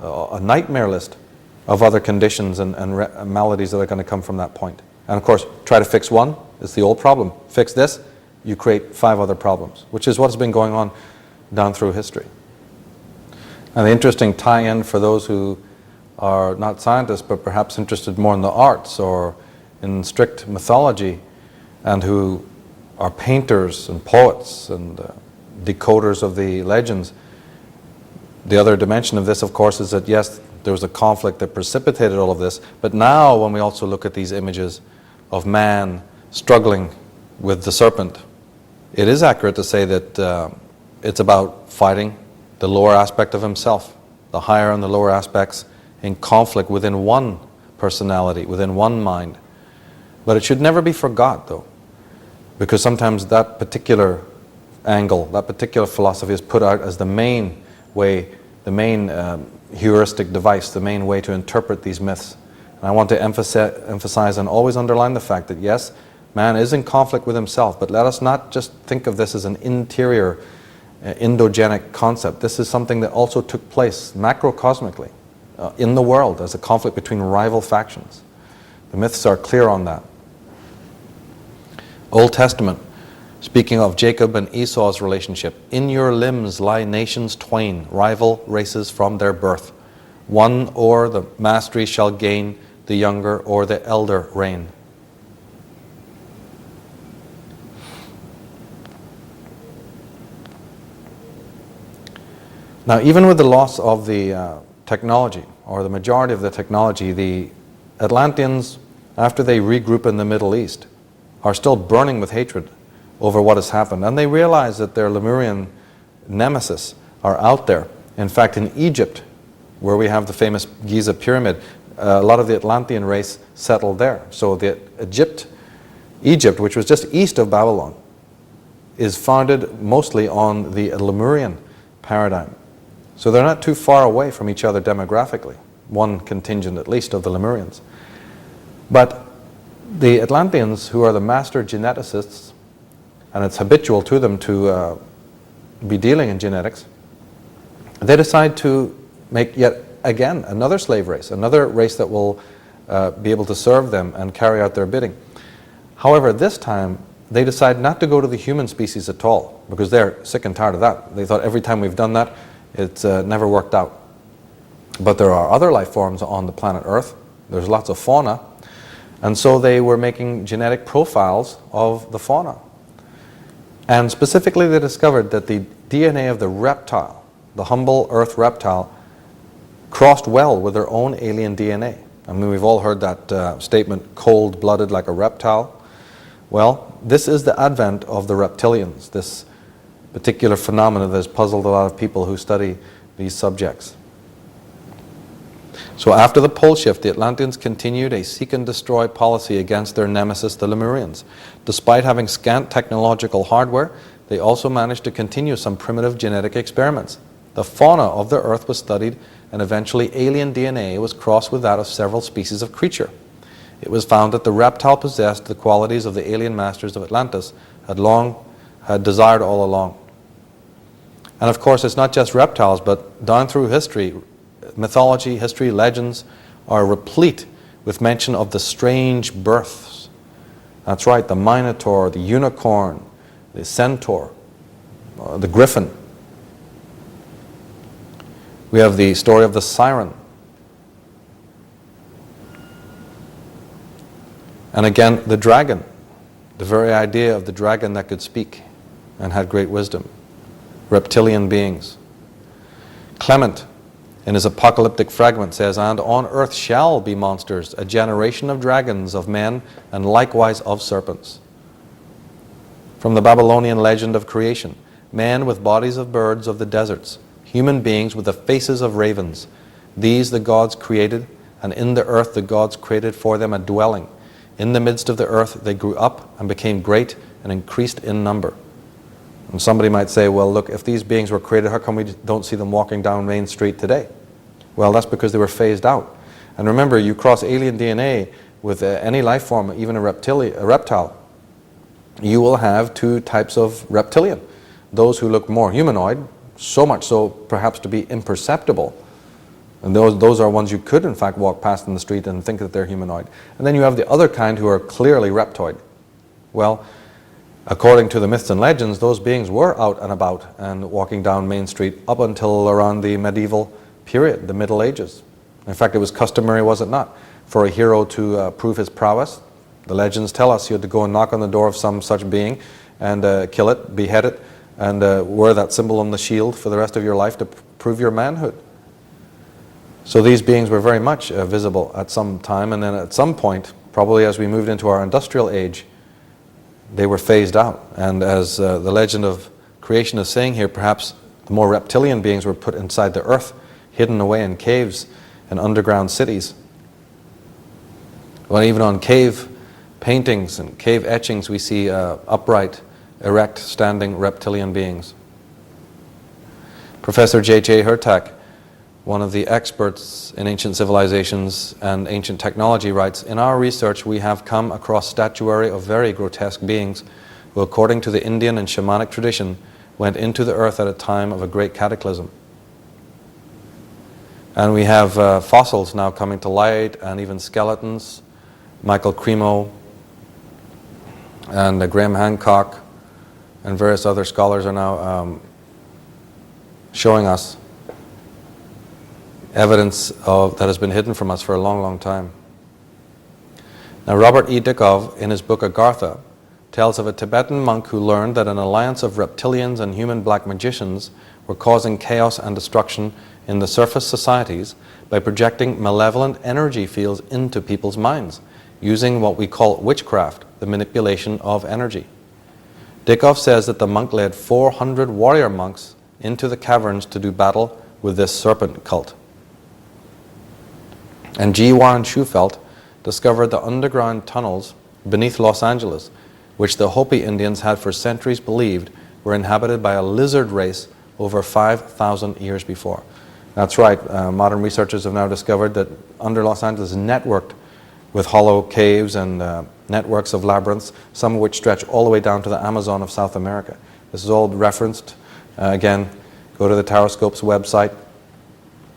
a nightmare list of other conditions and maladies that are going to come from that point. And of course, try to fix one, it's the old problem. Fix this, you create 5 other problems, which is what's been going on down through history. And the interesting tie-in for those who are not scientists, but perhaps interested more in the arts or in strict mythology, and who are painters and poets and decoders of the legends. The other dimension of this, of course, is that yes, there was a conflict that precipitated all of this, but now when we also look at these images of man struggling with the serpent, it is accurate to say that it's about fighting the lower aspect of himself, the higher and the lower aspects in conflict within one personality, within one mind. But it should never be forgot, though, because sometimes that particular angle, that particular philosophy is put out as the main way, the main heuristic device, the main way to interpret these myths. And I want to emphasize and always underline the fact that yes, man is in conflict with himself, but let us not just think of this as an interior, endogenic concept. This is something that also took place macrocosmically in the world as a conflict between rival factions. The myths are clear on that. Old Testament, speaking of Jacob and Esau's relationship, in your limbs lie nations twain, rival races from their birth. One o'er the mastery shall gain, the younger o'er the elder reign. Now, even with the loss of the technology, or the majority of the technology, the Atlanteans, after they regroup in the Middle East, are still burning with hatred over what has happened. And they realize that their Lemurian nemesis are out there. In fact, in Egypt, where we have the famous Giza pyramid, a lot of the Atlantean race settled there. So the Egypt, which was just east of Babylon, is founded mostly on the Lemurian paradigm. So they're not too far away from each other demographically, one contingent at least of the Lemurians. But the Atlanteans, who are the master geneticists, and it's habitual to them to be dealing in genetics, they decide to make yet again another slave race, another race that will be able to serve them and carry out their bidding. However, this time they decide not to go to the human species at all, because they're sick and tired of that. They thought every time we've done that, it's never worked out. But there are other life forms on the planet Earth. There's lots of fauna. And so they were making genetic profiles of the fauna. And specifically they discovered that the DNA of the reptile, the humble Earth reptile, crossed well with their own alien DNA. I mean, we've all heard that statement, cold-blooded like a reptile. Well, this is the advent of the reptilians, this particular phenomenon that has puzzled a lot of people who study these subjects. So after the pole shift, the Atlanteans continued a seek and destroy policy against their nemesis, the Lemurians. Despite having scant technological hardware, they also managed to continue some primitive genetic experiments. The fauna of the Earth was studied, and eventually alien DNA was crossed with that of several species of creature. It was found that the reptile possessed the qualities of the alien masters of Atlantis had desired all along. And of course, it's not just reptiles, but down through history, mythology, history, legends are replete with mention of the strange births. That's right, the Minotaur, the unicorn, the centaur, the griffin. We have the story of the siren. And again, the dragon, the very idea of the dragon that could speak and had great wisdom. Reptilian beings. Clement, in his apocalyptic fragment, says, "And on earth shall be monsters, a generation of dragons, of men, and likewise of serpents." From the Babylonian legend of creation, man with bodies of birds of the deserts, human beings with the faces of ravens. These the gods created, and in the earth the gods created for them a dwelling. In the midst of the earth they grew up and became great and increased in number. And somebody might say, well, look, if these beings were created, how come we don't see them walking down Main Street today? Well, that's because they were phased out. And remember, you cross alien DNA with any life form, even a reptile, you will have two types of reptilian. Those who look more humanoid, so much so perhaps to be imperceptible And those are ones you could in fact walk past in the street and think that they're humanoid. And then you have the other kind who are clearly reptoid. Well, according to the myths and legends, those beings were out and about and walking down Main Street up until around the medieval period, the Middle Ages. In fact, it was customary, was it not, for a hero to prove his prowess. The legends tell us you had to go and knock on the door of some such being and kill it, behead it, and wear that symbol on the shield for the rest of your life to prove your manhood. So these beings were very much visible at some time, and then at some point, probably as we moved into our industrial age, they were phased out. And as the legend of creation is saying here, perhaps the more reptilian beings were put inside the earth, hidden away in caves and underground cities. Well, even on cave paintings and cave etchings, we see upright, erect, standing reptilian beings. Professor J.J. Hurtak, one of the experts in ancient civilizations and ancient technology, writes, "In our research we have come across statuary of very grotesque beings who, according to the Indian and shamanic tradition, went into the earth at a time of a great cataclysm." And we have fossils now coming to light, and even skeletons. Michael Cremo and Graham Hancock and various other scholars are now showing us evidence that has been hidden from us for a long, long time. Now, Robert E. Dickow, in his book Agartha, tells of a Tibetan monk who learned that an alliance of reptilians and human black magicians were causing chaos and destruction in the surface societies by projecting malevolent energy fields into people's minds, using what we call witchcraft, the manipulation of energy. Dickow says that the monk led 400 warrior monks into the caverns to do battle with this serpent cult. And G. Warren Schufelt discovered the underground tunnels beneath Los Angeles, which the Hopi Indians had for centuries believed were inhabited by a lizard race over 5,000 years before. That's right, modern researchers have now discovered that under Los Angeles is networked with hollow caves and networks of labyrinths, some of which stretch all the way down to the Amazon of South America. This is all referenced. Again, go to the Taroscope's website.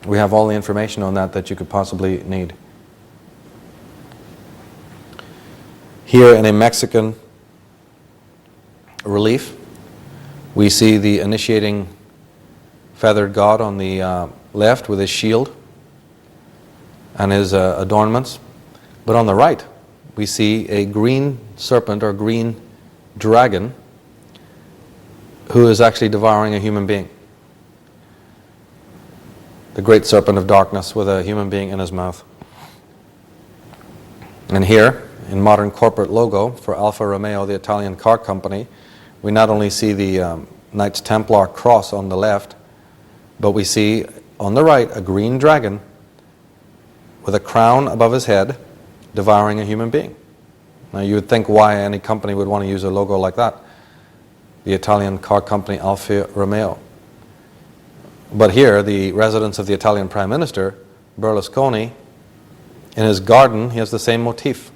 We have all the information on that you could possibly need. Here in a Mexican relief, we see the initiating feathered god on the left with his shield and his adornments. But on the right, we see a green serpent or green dragon who is actually devouring a human being. The great serpent of darkness with a human being in his mouth. And here, in modern corporate logo for Alfa Romeo, the Italian car company, we not only see the Knights Templar cross on the left, but we see on the right a green dragon with a crown above his head devouring a human being. Now you would think why any company would want to use a logo like that. The Italian car company Alfa Romeo. But here, the residence of the Italian Prime Minister, Berlusconi, in his garden, he has the same motif.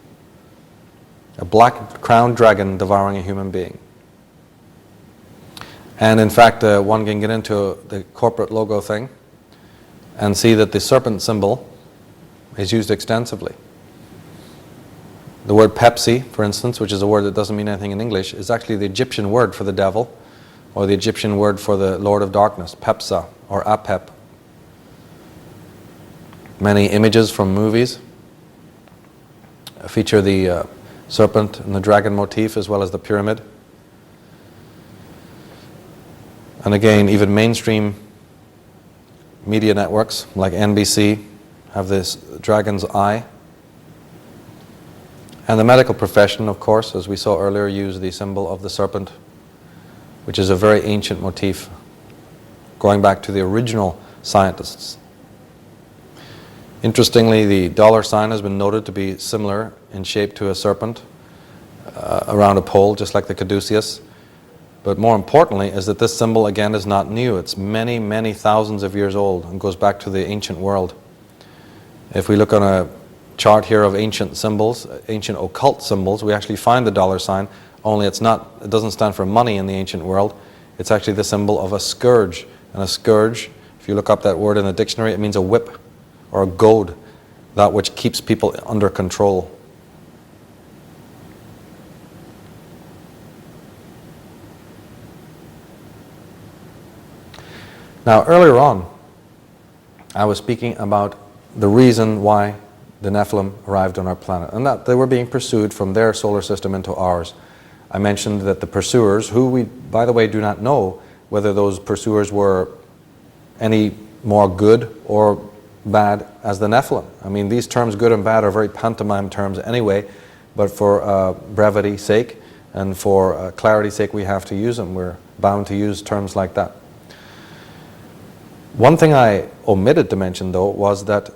A black crowned dragon devouring a human being. And in fact, one can get into the corporate logo thing and see that the serpent symbol is used extensively. The word Pepsi, for instance, which is a word that doesn't mean anything in English, is actually the Egyptian word for the devil, or the Egyptian word for the Lord of Darkness, Pepsa, or Apep. Many images from movies feature the serpent and the dragon motif, as well as the pyramid. And again, even mainstream media networks like NBC have this dragon's eye. And the medical profession, of course, as we saw earlier, use the symbol of the serpent, which is a very ancient motif, going back to the original scientists. Interestingly, the dollar sign has been noted to be similar in shape to a serpent around a pole, just like the caduceus. But more importantly is that this symbol, again, is not new. It's many, many thousands of years old and goes back to the ancient world. If we look on a chart here of ancient symbols, ancient occult symbols, we actually find the dollar sign, only it doesn't stand for money in the ancient world. It's actually the symbol of a scourge. And a scourge, if you look up that word in the dictionary, it means a whip. or goad, that which keeps people under control. Now, earlier on, I was speaking about the reason why the Nephilim arrived on our planet, and that they were being pursued from their solar system into ours. I mentioned that the pursuers, who we, by the way, do not know whether those pursuers were any more good or bad as the Nephilim. I mean, these terms, good and bad, are very pantomime terms anyway, but for brevity's sake and for clarity's sake, we have to use them. We're bound to use terms like that. One thing I omitted to mention, though, was that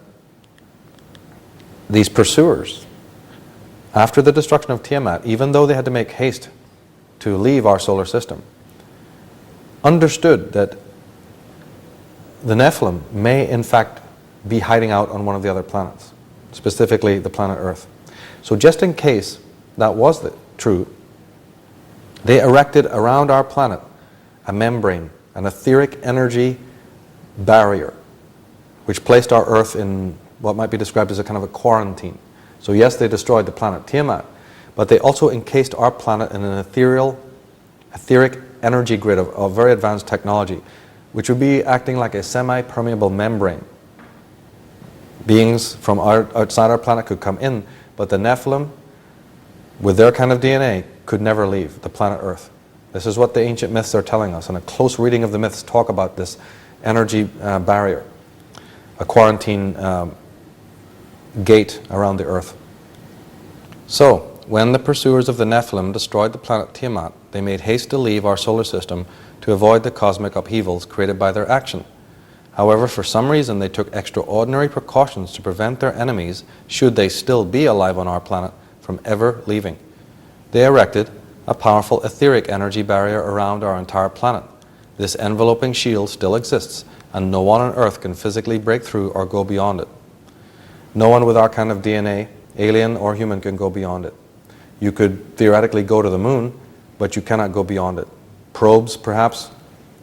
these pursuers, after the destruction of Tiamat, even though they had to make haste to leave our solar system, understood that the Nephilim may in fact be hiding out on one of the other planets, specifically the planet Earth. So just in case that was true, they erected around our planet a membrane, an etheric energy barrier, which placed our Earth in what might be described as a kind of a quarantine. So yes, they destroyed the planet Tiamat, but they also encased our planet in an etheric energy grid of very advanced technology, which would be acting like a semi-permeable membrane. Beings from outside our planet could come in, but the Nephilim, with their kind of DNA, could never leave the planet Earth. This is what the ancient myths are telling us, and a close reading of the myths talk about this energy barrier, a quarantine gate around the Earth. So, when the pursuers of the Nephilim destroyed the planet Tiamat, they made haste to leave our solar system to avoid the cosmic upheavals created by their action. However, for some reason, they took extraordinary precautions to prevent their enemies, should they still be alive on our planet, from ever leaving. They erected a powerful etheric energy barrier around our entire planet. This enveloping shield still exists, and no one on Earth can physically break through or go beyond it. No one with our kind of DNA, alien or human, can go beyond it. You could theoretically go to the moon, but you cannot go beyond it. Probes, perhaps,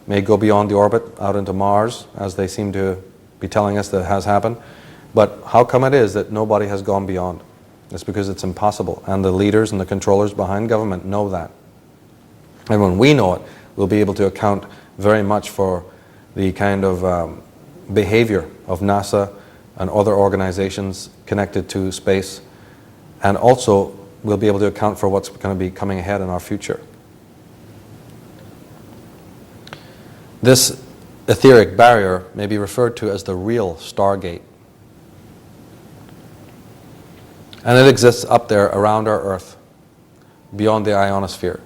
may go beyond the orbit out into Mars, as they seem to be telling us that has happened. But how come it is that nobody has gone beyond? It's because it's impossible, and the leaders and the controllers behind government know that. And when we know it, we'll be able to account very much for the kind of behavior of NASA and other organizations connected to space, and also we'll be able to account for what's going to be coming ahead in our future. This etheric barrier may be referred to as the real Stargate. And it exists up there around our Earth, beyond the ionosphere.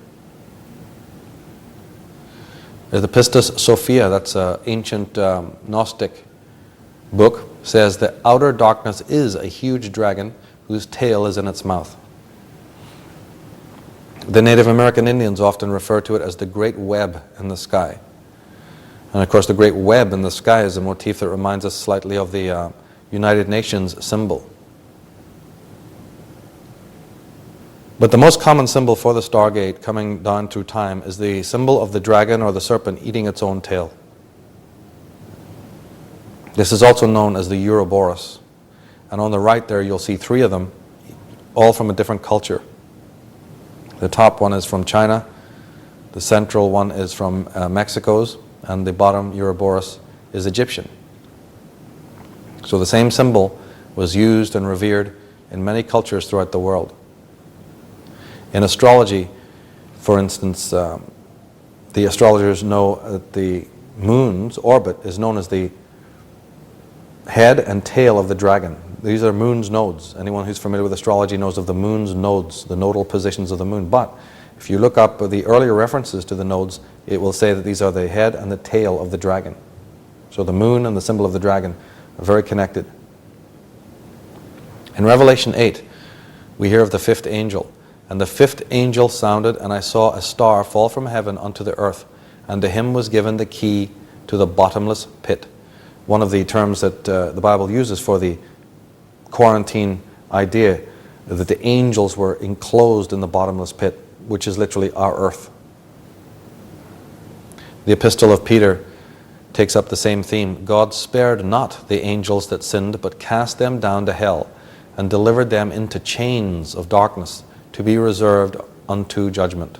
The Pistis Sophia, that's an ancient Gnostic book, says that outer darkness is a huge dragon whose tail is in its mouth. The Native American Indians often refer to it as the great web in the sky. And of course, the great web in the sky is a motif that reminds us slightly of the United Nations symbol. But the most common symbol for the Stargate coming down through time is the symbol of the dragon or the serpent eating its own tail. This is also known as the Ouroboros. And on the right there, you'll see three of them, all from a different culture. The top one is from China, the central one is from Mexico's, and the bottom Ouroboros is Egyptian. So the same symbol was used and revered in many cultures throughout the world. In astrology, for instance, the astrologers know that the moon's orbit is known as the head and tail of the dragon. These are moon's nodes. Anyone who's familiar with astrology knows of the moon's nodes, the nodal positions of the moon. But if you look up the earlier references to the nodes, it will say that these are the head and the tail of the dragon. So the moon and the symbol of the dragon are very connected. In Revelation 8, we hear of the fifth angel. And the fifth angel sounded, and I saw a star fall from heaven unto the earth, and to him was given the key to the bottomless pit. One of the terms that the Bible uses for the quarantine idea, that the angels were enclosed in the bottomless pit, which is literally our earth. The epistle of Peter takes up the same theme. God spared not the angels that sinned, but cast them down to hell, and delivered them into chains of darkness, to be reserved unto judgment.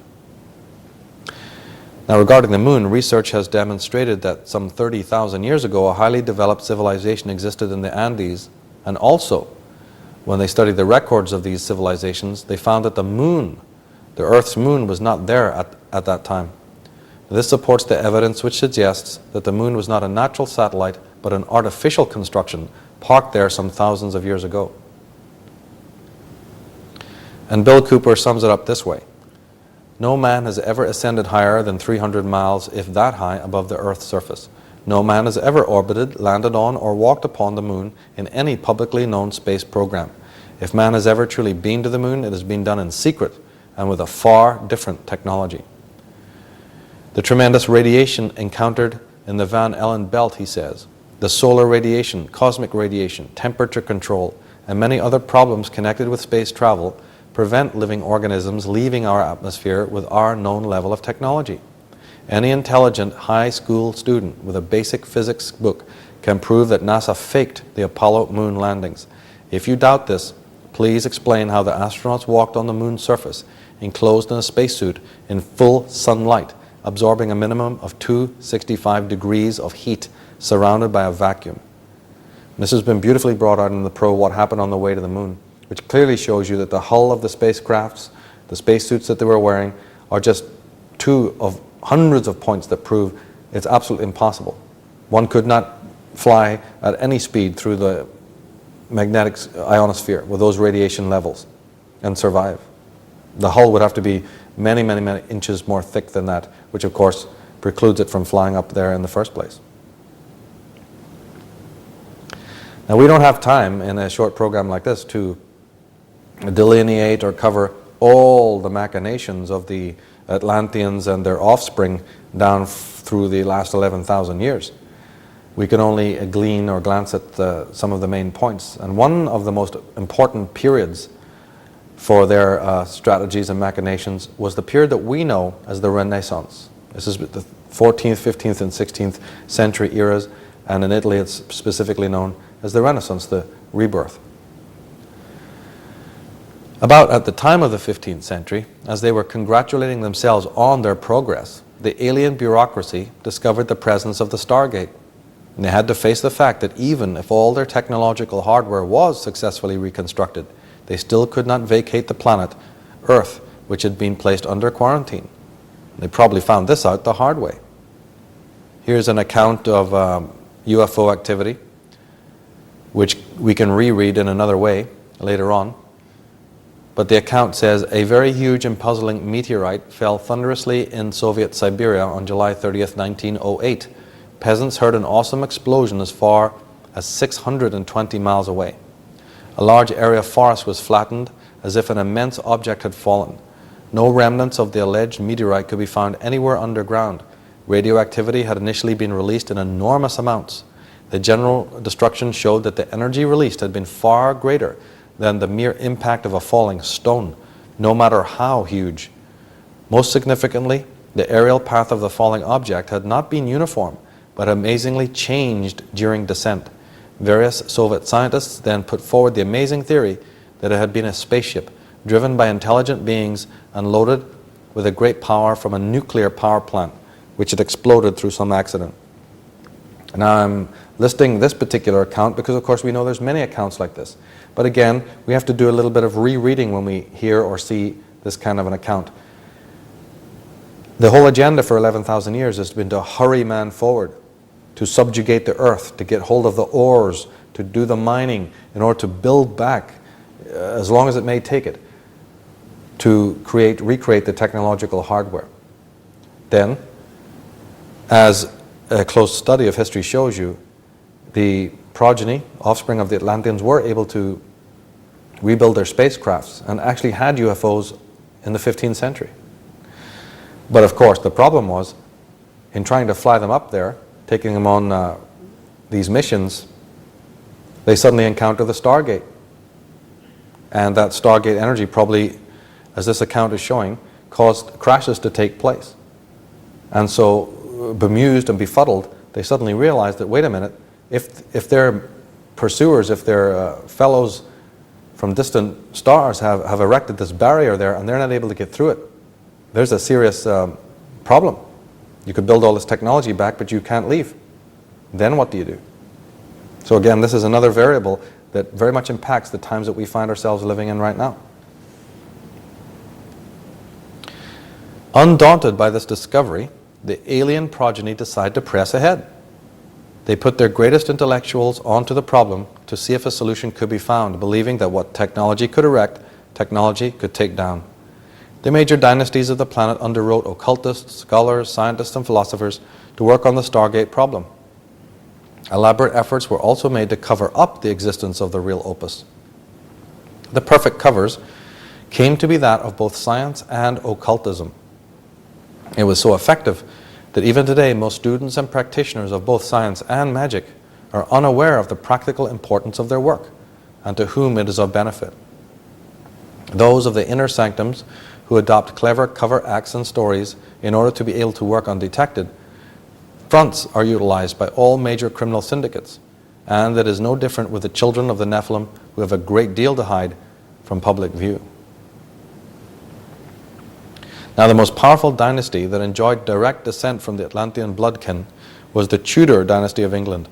Now, regarding the moon, research has demonstrated that some 30,000 years ago, a highly developed civilization existed in the Andes, and also, when they studied the records of these civilizations, they found that the moon, the Earth's moon, was not there at that time. This supports the evidence which suggests that the moon was not a natural satellite, but an artificial construction parked there some thousands of years ago. And Bill Cooper sums it up this way: no man has ever ascended higher than 300 miles, if that high, above the Earth's surface. No man has ever orbited, landed on, or walked upon the moon in any publicly known space program. If man has ever truly been to the moon, it has been done in secret and with a far different technology. The tremendous radiation encountered in the Van Allen belt, he says, the solar radiation, cosmic radiation, temperature control, and many other problems connected with space travel prevent living organisms leaving our atmosphere with our known level of technology. Any intelligent high school student with a basic physics book can prove that NASA faked the Apollo moon landings. If you doubt this, please explain how the astronauts walked on the moon's surface, enclosed in a spacesuit in full sunlight, absorbing a minimum of 265 degrees of heat, surrounded by a vacuum. And this has been beautifully brought out in the Pro, What Happened on the Way to the Moon, which clearly shows you that the hull of the spacecrafts, the spacesuits that they were wearing, are just two of hundreds of points that prove it's absolutely impossible. One could not fly at any speed through the magnetic ionosphere with those radiation levels and survive. The hull would have to be many, many, many inches more thick than that, which of course precludes it from flying up there in the first place. Now, we don't have time in a short program like this to delineate or cover all the machinations of the Atlanteans and their offspring down through the last 11,000 years. We can only glean or glance at some of the main points. And one of the most important periods for their strategies and machinations was the period that we know as the Renaissance. This is the 14th, 15th, and 16th century eras, and in Italy it's specifically known as the Renaissance, the rebirth. About at the time of the 15th century, as they were congratulating themselves on their progress, the alien bureaucracy discovered the presence of the Stargate. And they had to face the fact that even if all their technological hardware was successfully reconstructed, they still could not vacate the planet Earth, which had been placed under quarantine. They probably found this out the hard way. Here's an account of UFO activity, which we can reread in another way later on. But the account says, a very huge and puzzling meteorite fell thunderously in Soviet Siberia on July 30th, 1908. Peasants heard an awesome explosion as far as 620 miles away. A large area of forest was flattened as if an immense object had fallen. No remnants of the alleged meteorite could be found anywhere underground. Radioactivity had initially been released in enormous amounts. The general destruction showed that the energy released had been far greater than the mere impact of a falling stone, no matter how huge. Most significantly, the aerial path of the falling object had not been uniform, but amazingly changed during descent. Various Soviet scientists then put forward the amazing theory that it had been a spaceship driven by intelligent beings and loaded with a great power from a nuclear power plant, which had exploded through some accident. Now I'm listing this particular account because of course we know there's many accounts like this. But again, we have to do a little bit of rereading when we hear or see this kind of an account. The whole agenda for 11,000 years has been to hurry man forward, to subjugate the earth, to get hold of the ores, to do the mining in order to build back, as long as it may take it, to recreate the technological hardware. Then, as a close study of history shows you, the progeny, offspring of the Atlanteans, were able to rebuild their spacecrafts and actually had UFOs in the 15th century. But of course, the problem was, in trying to fly them up there, taking them on these missions, they suddenly encounter the Stargate. And that Stargate energy probably, as this account is showing, caused crashes to take place. And so, bemused and befuddled, they suddenly realized that, wait a minute, if their pursuers, if their fellows from distant stars have erected this barrier there and they're not able to get through it, there's a serious problem. You could build all this technology back, but you can't leave. Then what do you do? So again, this is another variable that very much impacts the times that we find ourselves living in right now. Undaunted by this discovery, the alien progeny decide to press ahead. They put their greatest intellectuals onto the problem to see if a solution could be found, believing that what technology could erect, technology could take down. The major dynasties of the planet underwrote occultists, scholars, scientists, and philosophers to work on the Stargate problem. Elaborate efforts were also made to cover up the existence of the real opus. The perfect covers came to be that of both science and occultism. It was so effective that even today most students and practitioners of both science and magic are unaware of the practical importance of their work and to whom it is of benefit. Those of the inner sanctums who adopt clever cover acts and stories in order to be able to work undetected, fronts are utilized by all major criminal syndicates, and it is no different with the children of the Nephilim who have a great deal to hide from public view. Now, the most powerful dynasty that enjoyed direct descent from the Atlantean bloodkin was the Tudor dynasty of England.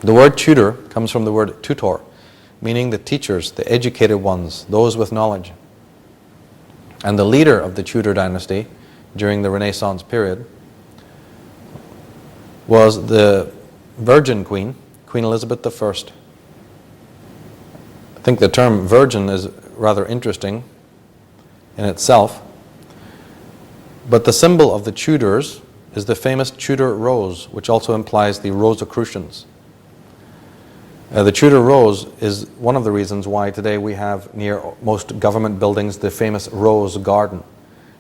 The word Tudor comes from the word tutor, meaning the teachers, the educated ones, those with knowledge. And the leader of the Tudor dynasty during the Renaissance period was the Virgin Queen, Queen Elizabeth I. I think the term virgin is rather interesting in itself, but the symbol of the Tudors is the famous Tudor rose, which also implies the Rosicrucians. The Tudor rose is one of the reasons why today we have near most government buildings the famous rose garden,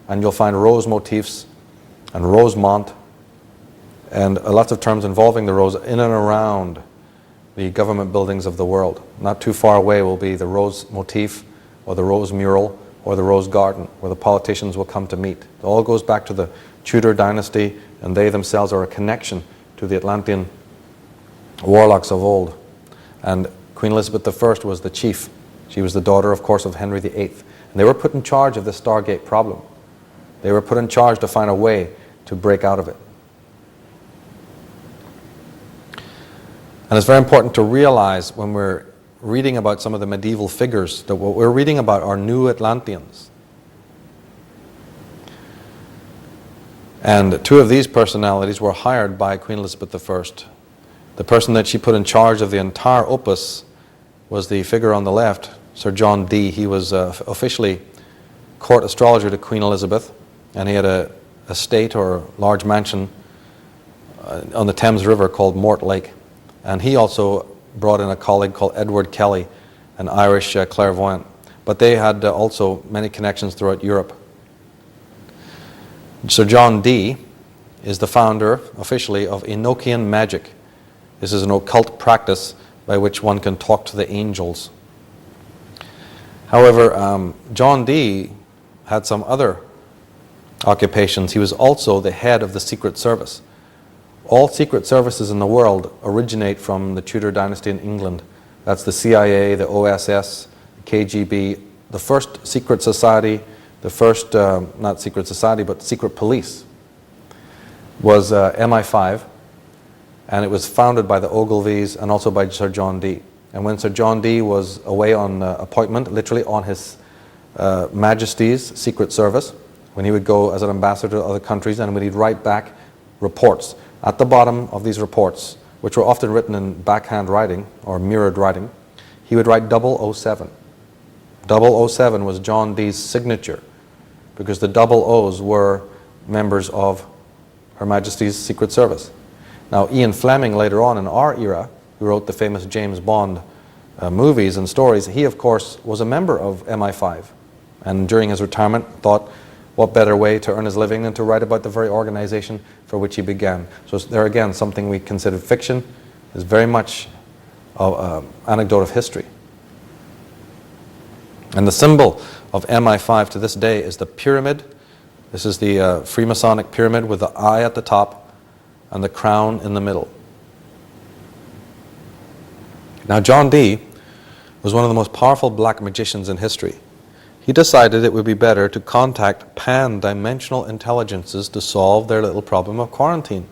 and you'll find rose motifs and rosemont and lots of terms involving the rose in and around the government buildings of the world. Not too far away will be the rose motif or the rose mural or the rose garden where the politicians will come to meet. It all goes back to the Tudor dynasty, and they themselves are a connection to the Atlantean warlocks of old. And Queen Elizabeth I was the chief. She was the daughter, of course, of Henry VIII. And they were put in charge of the Stargate problem. They were put in charge to find a way to break out of it. And it's very important to realize when we're reading about some of the medieval figures that what we're reading about are new Atlanteans. And two of these personalities were hired by Queen Elizabeth I. The person that she put in charge of the entire opus was the figure on the left, Sir John Dee. He was officially court astrologer to Queen Elizabeth, and he had a estate or large mansion on the Thames River called Mortlake. And he also brought in a colleague called Edward Kelly, an Irish clairvoyant. But they had also many connections throughout Europe. Sir John Dee is the founder, officially, of Enochian magic. This is an occult practice by which one can talk to the angels. However, John Dee had some other occupations. He was also the head of the Secret Service. All secret services in the world originate from the Tudor dynasty in England. That's the CIA, the OSS, the KGB, the first secret society, the first, not secret society, but secret police was MI5, and it was founded by the Ogilvies and also by Sir John Dee. And when Sir John Dee was away on appointment, literally on His Majesty's Secret Service, when he would go as an ambassador to other countries, and when he'd write back reports, at the bottom of these reports, which were often written in backhand writing or mirrored writing, he would write 007. 007 was John Dee's signature, because the double O's were members of Her Majesty's Secret Service. Now, Ian Fleming, later on in our era, who wrote the famous James Bond movies and stories, he, of course, was a member of MI5. And during his retirement, thought, what better way to earn his living than to write about the very organization for which he began. So there again, something we consider fiction is very much an anecdote of history. And the symbol of MI5 to this day is the pyramid. This is the Freemasonic pyramid with the eye at the top and the crown in the middle. Now, John Dee was one of the most powerful black magicians in history. He decided it would be better to contact pan-dimensional intelligences to solve their little problem of quarantine.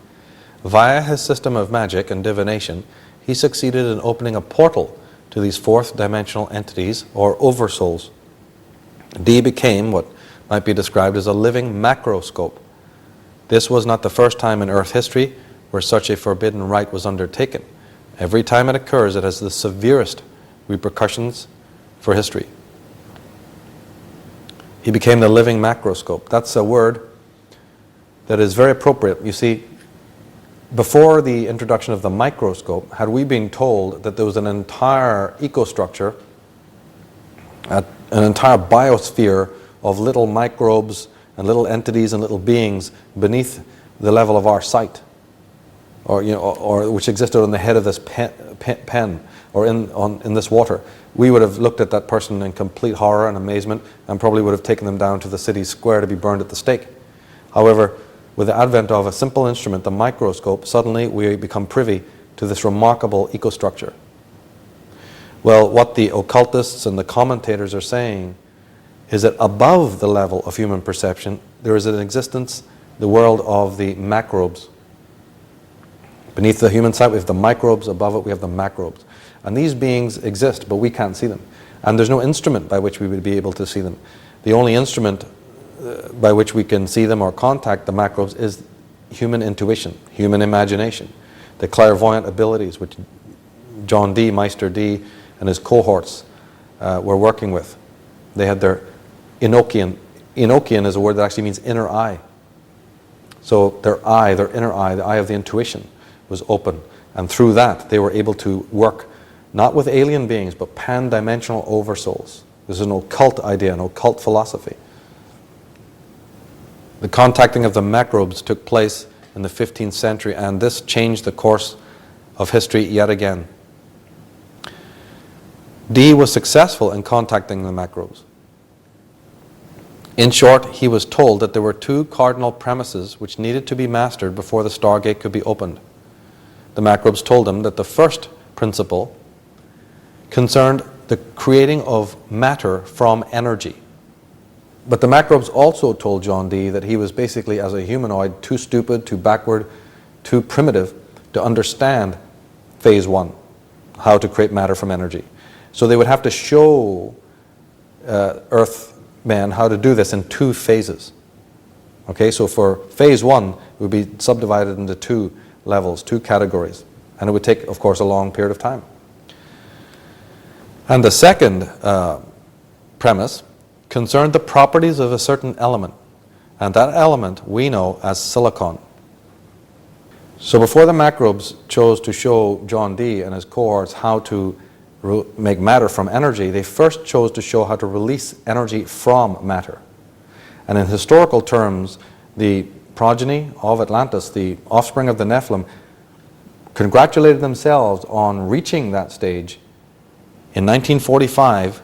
Via his system of magic and divination, he succeeded in opening a portal to these fourth-dimensional entities, or oversouls. Dee became what might be described as a living macroscope. This was not the first time in Earth history where such a forbidden rite was undertaken. Every time it occurs, it has the severest repercussions for history. He became the living macroscope. That's a word that is very appropriate. You see, before the introduction of the microscope, had we been told that there was an entire ecostructure, an entire biosphere of little microbes and little entities and little beings beneath the level of our sight, or which existed on the head of this pen or in this water, we would have looked at that person in complete horror and amazement and probably would have taken them down to the city square to be burned at the stake. However, with the advent of a simple instrument, the microscope, suddenly we become privy to this remarkable ecostructure. Well, what the occultists and the commentators are saying is that above the level of human perception, there is an existence, the world of the macrobes. Beneath the human sight, we have the microbes. Above it, we have the macrobes. And these beings exist, but we can't see them. And there's no instrument by which we would be able to see them. The only instrument by which we can see them or contact the macrobes is human intuition, human imagination, the clairvoyant abilities which John Dee, Meister Dee, and his cohorts were working with. They had their Enochian. Enochian is a word that actually means inner eye. So their inner eye, the eye of the intuition, was open. And through that, they were able to work not with alien beings, but pan-dimensional oversouls. This is an occult idea, an occult philosophy. The contacting of the macrobes took place in the 15th century, and this changed the course of history yet again. Dee was successful in contacting the macrobes. In short, he was told that there were two cardinal premises which needed to be mastered before the Stargate could be opened. The macrobes told him that the first principle concerned the creating of matter from energy. But the macrobes also told John Dee that he was basically, as a humanoid, too stupid, too backward, too primitive to understand phase one, how to create matter from energy. So they would have to show Earthmen how to do this in two phases. Okay, so for phase one, it would be subdivided into two levels, two categories. And it would take, of course, a long period of time. And the second premise concerned the properties of a certain element. And that element we know as silicon. So before the macrobes chose to show John Dee and his cohorts how to make matter from energy, they first chose to show how to release energy from matter. And in historical terms, the progeny of Atlantis, the offspring of the Nephilim, congratulated themselves on reaching that stage in 1945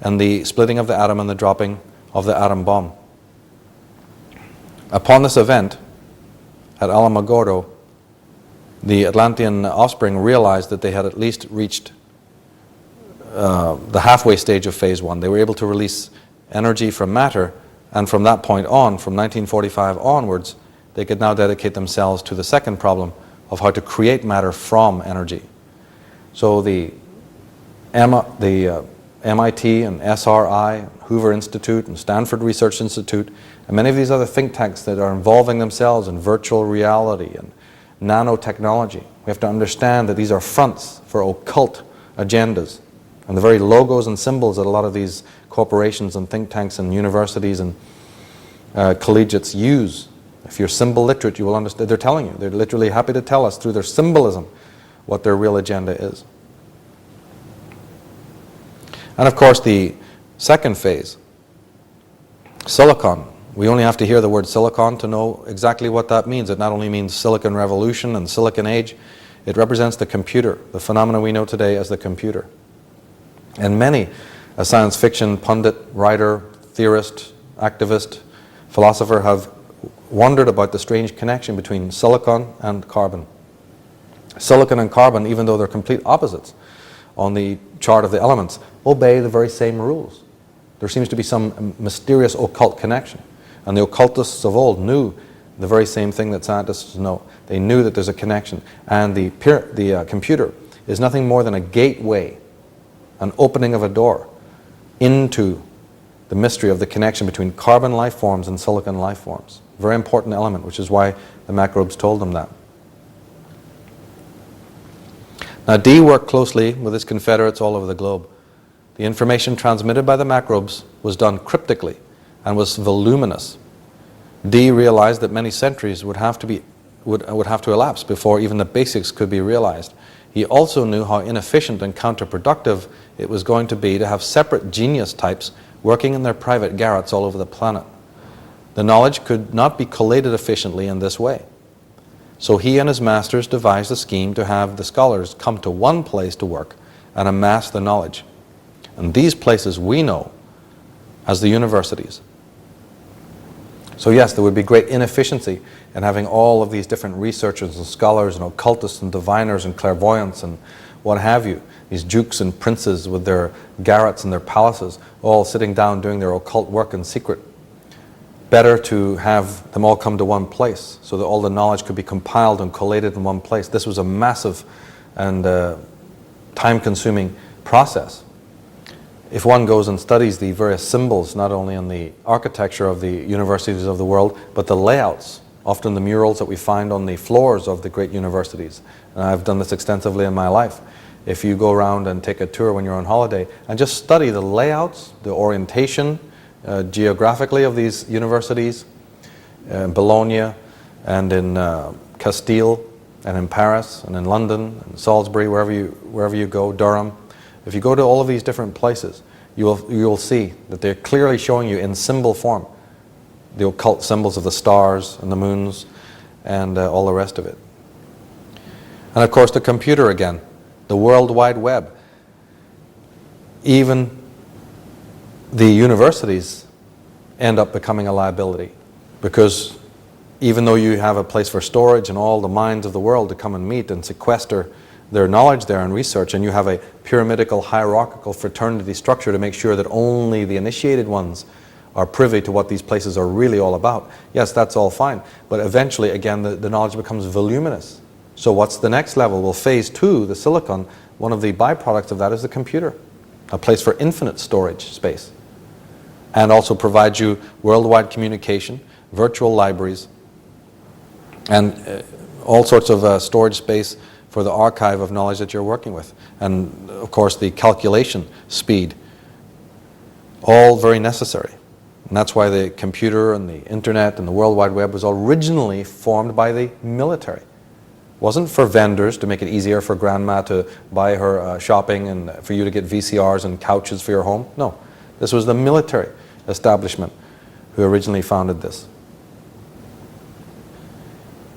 and the splitting of the atom and the dropping of the atom bomb. Upon this event at Alamogordo, the Atlantean offspring realized that they had at least reached the halfway stage of phase one. They were able to release energy from matter, and from that point on, from 1945 onwards, they could now dedicate themselves to the second problem of how to create matter from energy. So the MIT and SRI, Hoover Institute and Stanford Research Institute, and many of these other think tanks that are involving themselves in virtual reality and nanotechnology. We have to understand that these are fronts for occult agendas. And the very logos and symbols that a lot of these corporations and think tanks and universities and collegiates use. If you're symbol literate, you will understand. They're telling you. They're literally happy to tell us through their symbolism what their real agenda is. And of course, the second phase, silicon. We only have to hear the word silicon to know exactly what that means. It not only means Silicon Revolution and Silicon Age, it represents the computer, the phenomena we know today as the computer. And many a science fiction pundit, writer, theorist, activist, philosopher have wondered about the strange connection between silicon and carbon. Silicon and carbon, even though they're complete opposites on the chart of the elements, obey the very same rules. There seems to be some mysterious occult connection. And the occultists of old knew the very same thing that scientists know. They knew that there's a connection. And the computer is nothing more than a gateway, an opening of a door into the mystery of the connection between carbon life forms and silicon life forms. Very important element, which is why the microbes told them that. Now, Dee worked closely with his confederates all over the globe. The information transmitted by the microbes was done cryptically and was voluminous. Dee realized that many centuries would have to elapse before even the basics could be realized. He also knew how inefficient and counterproductive it was going to be to have separate genius types working in their private garrets all over the planet. The knowledge could not be collated efficiently in this way. So he and his masters devised a scheme to have the scholars come to one place to work and amass the knowledge. And these places we know as the universities. So yes, there would be great inefficiency in having all of these different researchers and scholars and occultists and diviners and clairvoyants and what have you, these dukes and princes with their garrets and their palaces, all sitting down doing their occult work in secret. Better to have them all come to one place so that all the knowledge could be compiled and collated in one place. This was a massive and time-consuming process. If one goes and studies the various symbols, not only in the architecture of the universities of the world, but the layouts, often the murals that we find on the floors of the great universities. And I've done this extensively in my life. If you go around and take a tour when you're on holiday and just study the layouts, the orientation, geographically of these universities, in Bologna and in Castile and in Paris and in London and Salisbury, wherever you go, Durham. If you go to all of these different places, you will see that they're clearly showing you in symbol form the occult symbols of the stars and the moons and all the rest of it. And of course the computer again, the World Wide Web. Even the universities end up becoming a liability, because even though you have a place for storage and all the minds of the world to come and meet and sequester their knowledge there and research, and you have a pyramidical hierarchical fraternity structure to make sure that only the initiated ones are privy to what these places are really all about. Yes, that's all fine, but eventually again the knowledge becomes voluminous. So what's the next level? Well, phase 2, the silicon, one of the byproducts of that is the computer, a place for infinite storage space, and also provides you worldwide communication, virtual libraries, and all sorts of storage space for the archive of knowledge that you're working with. And of course the calculation speed, all very necessary. And that's why the computer and the internet and the World Wide Web was originally formed by the military. It wasn't for vendors to make it easier for grandma to buy her shopping and for you to get VCRs and couches for your home. No, this was the military establishment who originally founded this.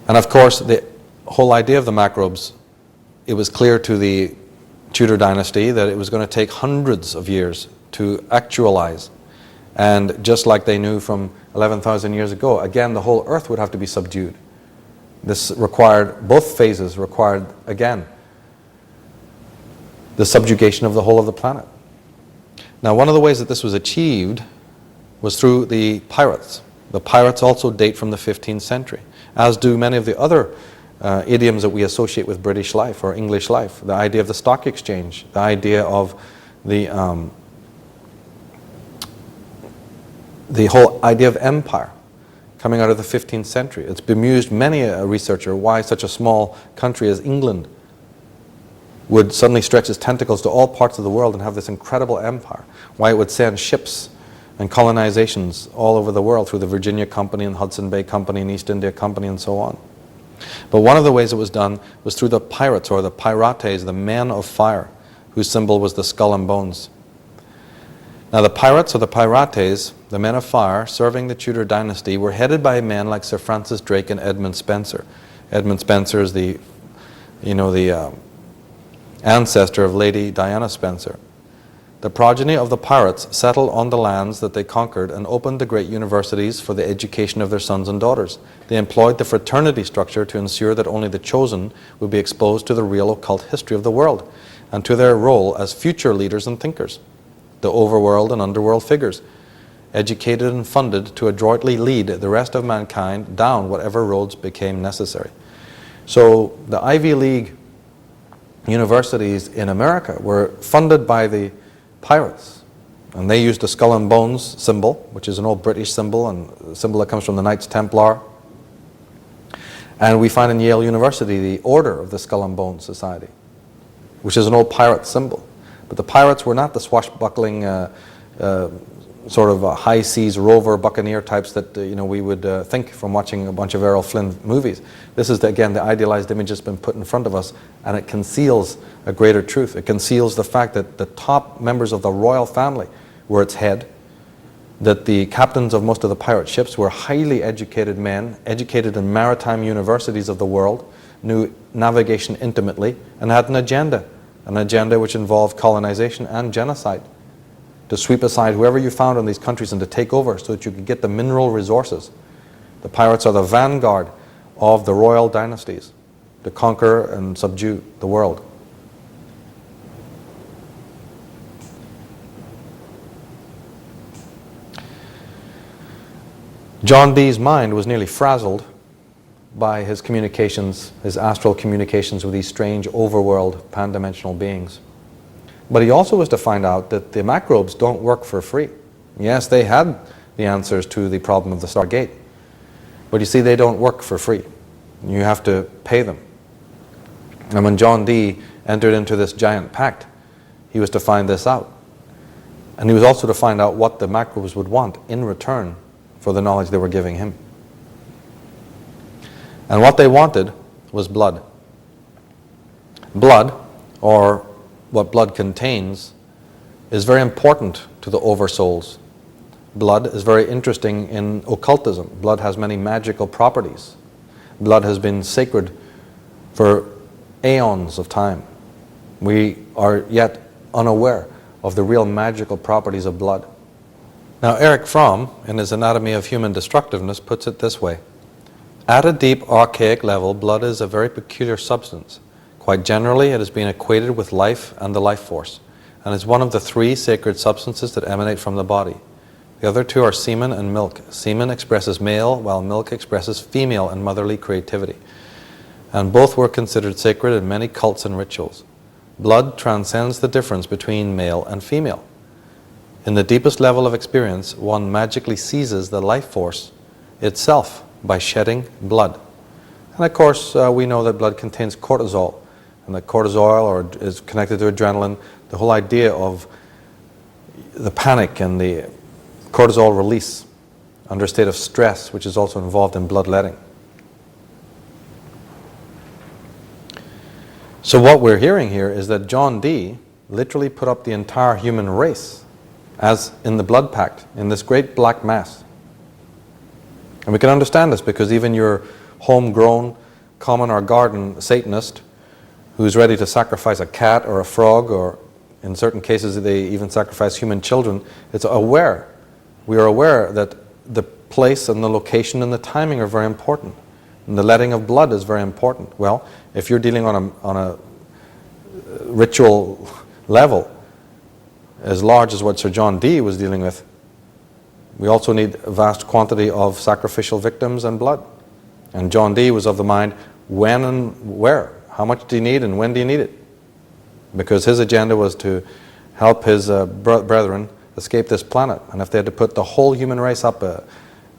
And of course the whole idea of the microbes, it was clear to the Tudor dynasty that it was going to take hundreds of years to actualize. And just like they knew from 11,000 years ago, again the whole earth would have to be subdued. This required, both phases required, again, the subjugation of the whole of the planet. Now one of the ways that this was achieved was through the pirates. The pirates also date from the 15th century, as do many of the other idioms that we associate with British life or English life. The idea of the stock exchange, the idea of the whole idea of empire coming out of the 15th century. It's bemused many a researcher why such a small country as England would suddenly stretch its tentacles to all parts of the world and have this incredible empire. Why it would send ships and colonizations all over the world through the Virginia Company and Hudson Bay Company and East India Company and so on. But one of the ways it was done was through the pirates, or the pirates, the men of fire, whose symbol was the skull and bones. Now the pirates, or the pirates, the men of fire, serving the Tudor dynasty, were headed by men like Sir Francis Drake and Edmund Spenser. Edmund Spenser is the ancestor of Lady Diana Spencer. The progeny of the pirates settled on the lands that they conquered and opened the great universities for the education of their sons and daughters. They employed the fraternity structure to ensure that only the chosen would be exposed to the real occult history of the world and to their role as future leaders and thinkers, the overworld and underworld figures, educated and funded to adroitly lead the rest of mankind down whatever roads became necessary. So the Ivy League universities in America were funded by the pirates, and they used the skull and bones symbol, which is an old British symbol and a symbol that comes from the Knights Templar. And we find in Yale University the Order of the Skull and Bones Society, which is an old pirate symbol. But the pirates were not the swashbuckling sort of high seas rover buccaneer types that we would think from watching a bunch of Errol Flynn movies. This is again the idealized image that's been put in front of us, and it conceals a greater truth. It conceals the fact that the top members of the royal family were its head, that the captains of most of the pirate ships were highly educated men, educated in maritime universities of the world, knew navigation intimately, and had an agenda which involved colonization and genocide, to sweep aside whoever you found in these countries and to take over so that you could get the mineral resources. The pirates are the vanguard of the royal dynasties to conquer and subdue the world. John Dee's mind was nearly frazzled by his communications, his astral communications with these strange overworld pan-dimensional beings. But he also was to find out that the macrobes don't work for free. Yes, they had the answers to the problem of the Stargate, but you see, they don't work for free. You have to pay them. And when John Dee entered into this giant pact, he was to find this out. And he was also to find out what the macrobes would want in return for the knowledge they were giving him. And what they wanted was blood. Blood, or what blood contains, is very important to the oversouls. Blood is very interesting in occultism. Blood has many magical properties. Blood has been sacred for aeons of time. We are yet unaware of the real magical properties of blood. Now, Erich Fromm, in his Anatomy of Human Destructiveness, puts it this way: at a deep archaic level, blood is a very peculiar substance. Quite generally, it has been equated with life and the life force, and is one of the three sacred substances that emanate from the body. The other two are semen and milk. Semen expresses male, while milk expresses female and motherly creativity. And both were considered sacred in many cults and rituals. Blood transcends the difference between male and female. In the deepest level of experience, one magically seizes the life force itself by shedding blood. And of course, we know that blood contains cortisol, and that cortisol is connected to adrenaline. The whole idea of the panic and the cortisol release under a state of stress, which is also involved in bloodletting. So what we're hearing here is that John Dee literally put up the entire human race as in the blood pact, in this great black mass. And we can understand this because even your homegrown, common or garden Satanist who's ready to sacrifice a cat or a frog, or in certain cases they even sacrifice human children, it's aware. We are aware that the place and the location and the timing are very important. And the letting of blood is very important. Well, if you're dealing on a ritual level as large as what Sir John Dee was dealing with, we also need a vast quantity of sacrificial victims and blood. And John Dee was of the mind, when and where? How much do you need and when do you need it? Because his agenda was to help his brethren escape this planet. And if they had to put the whole human race up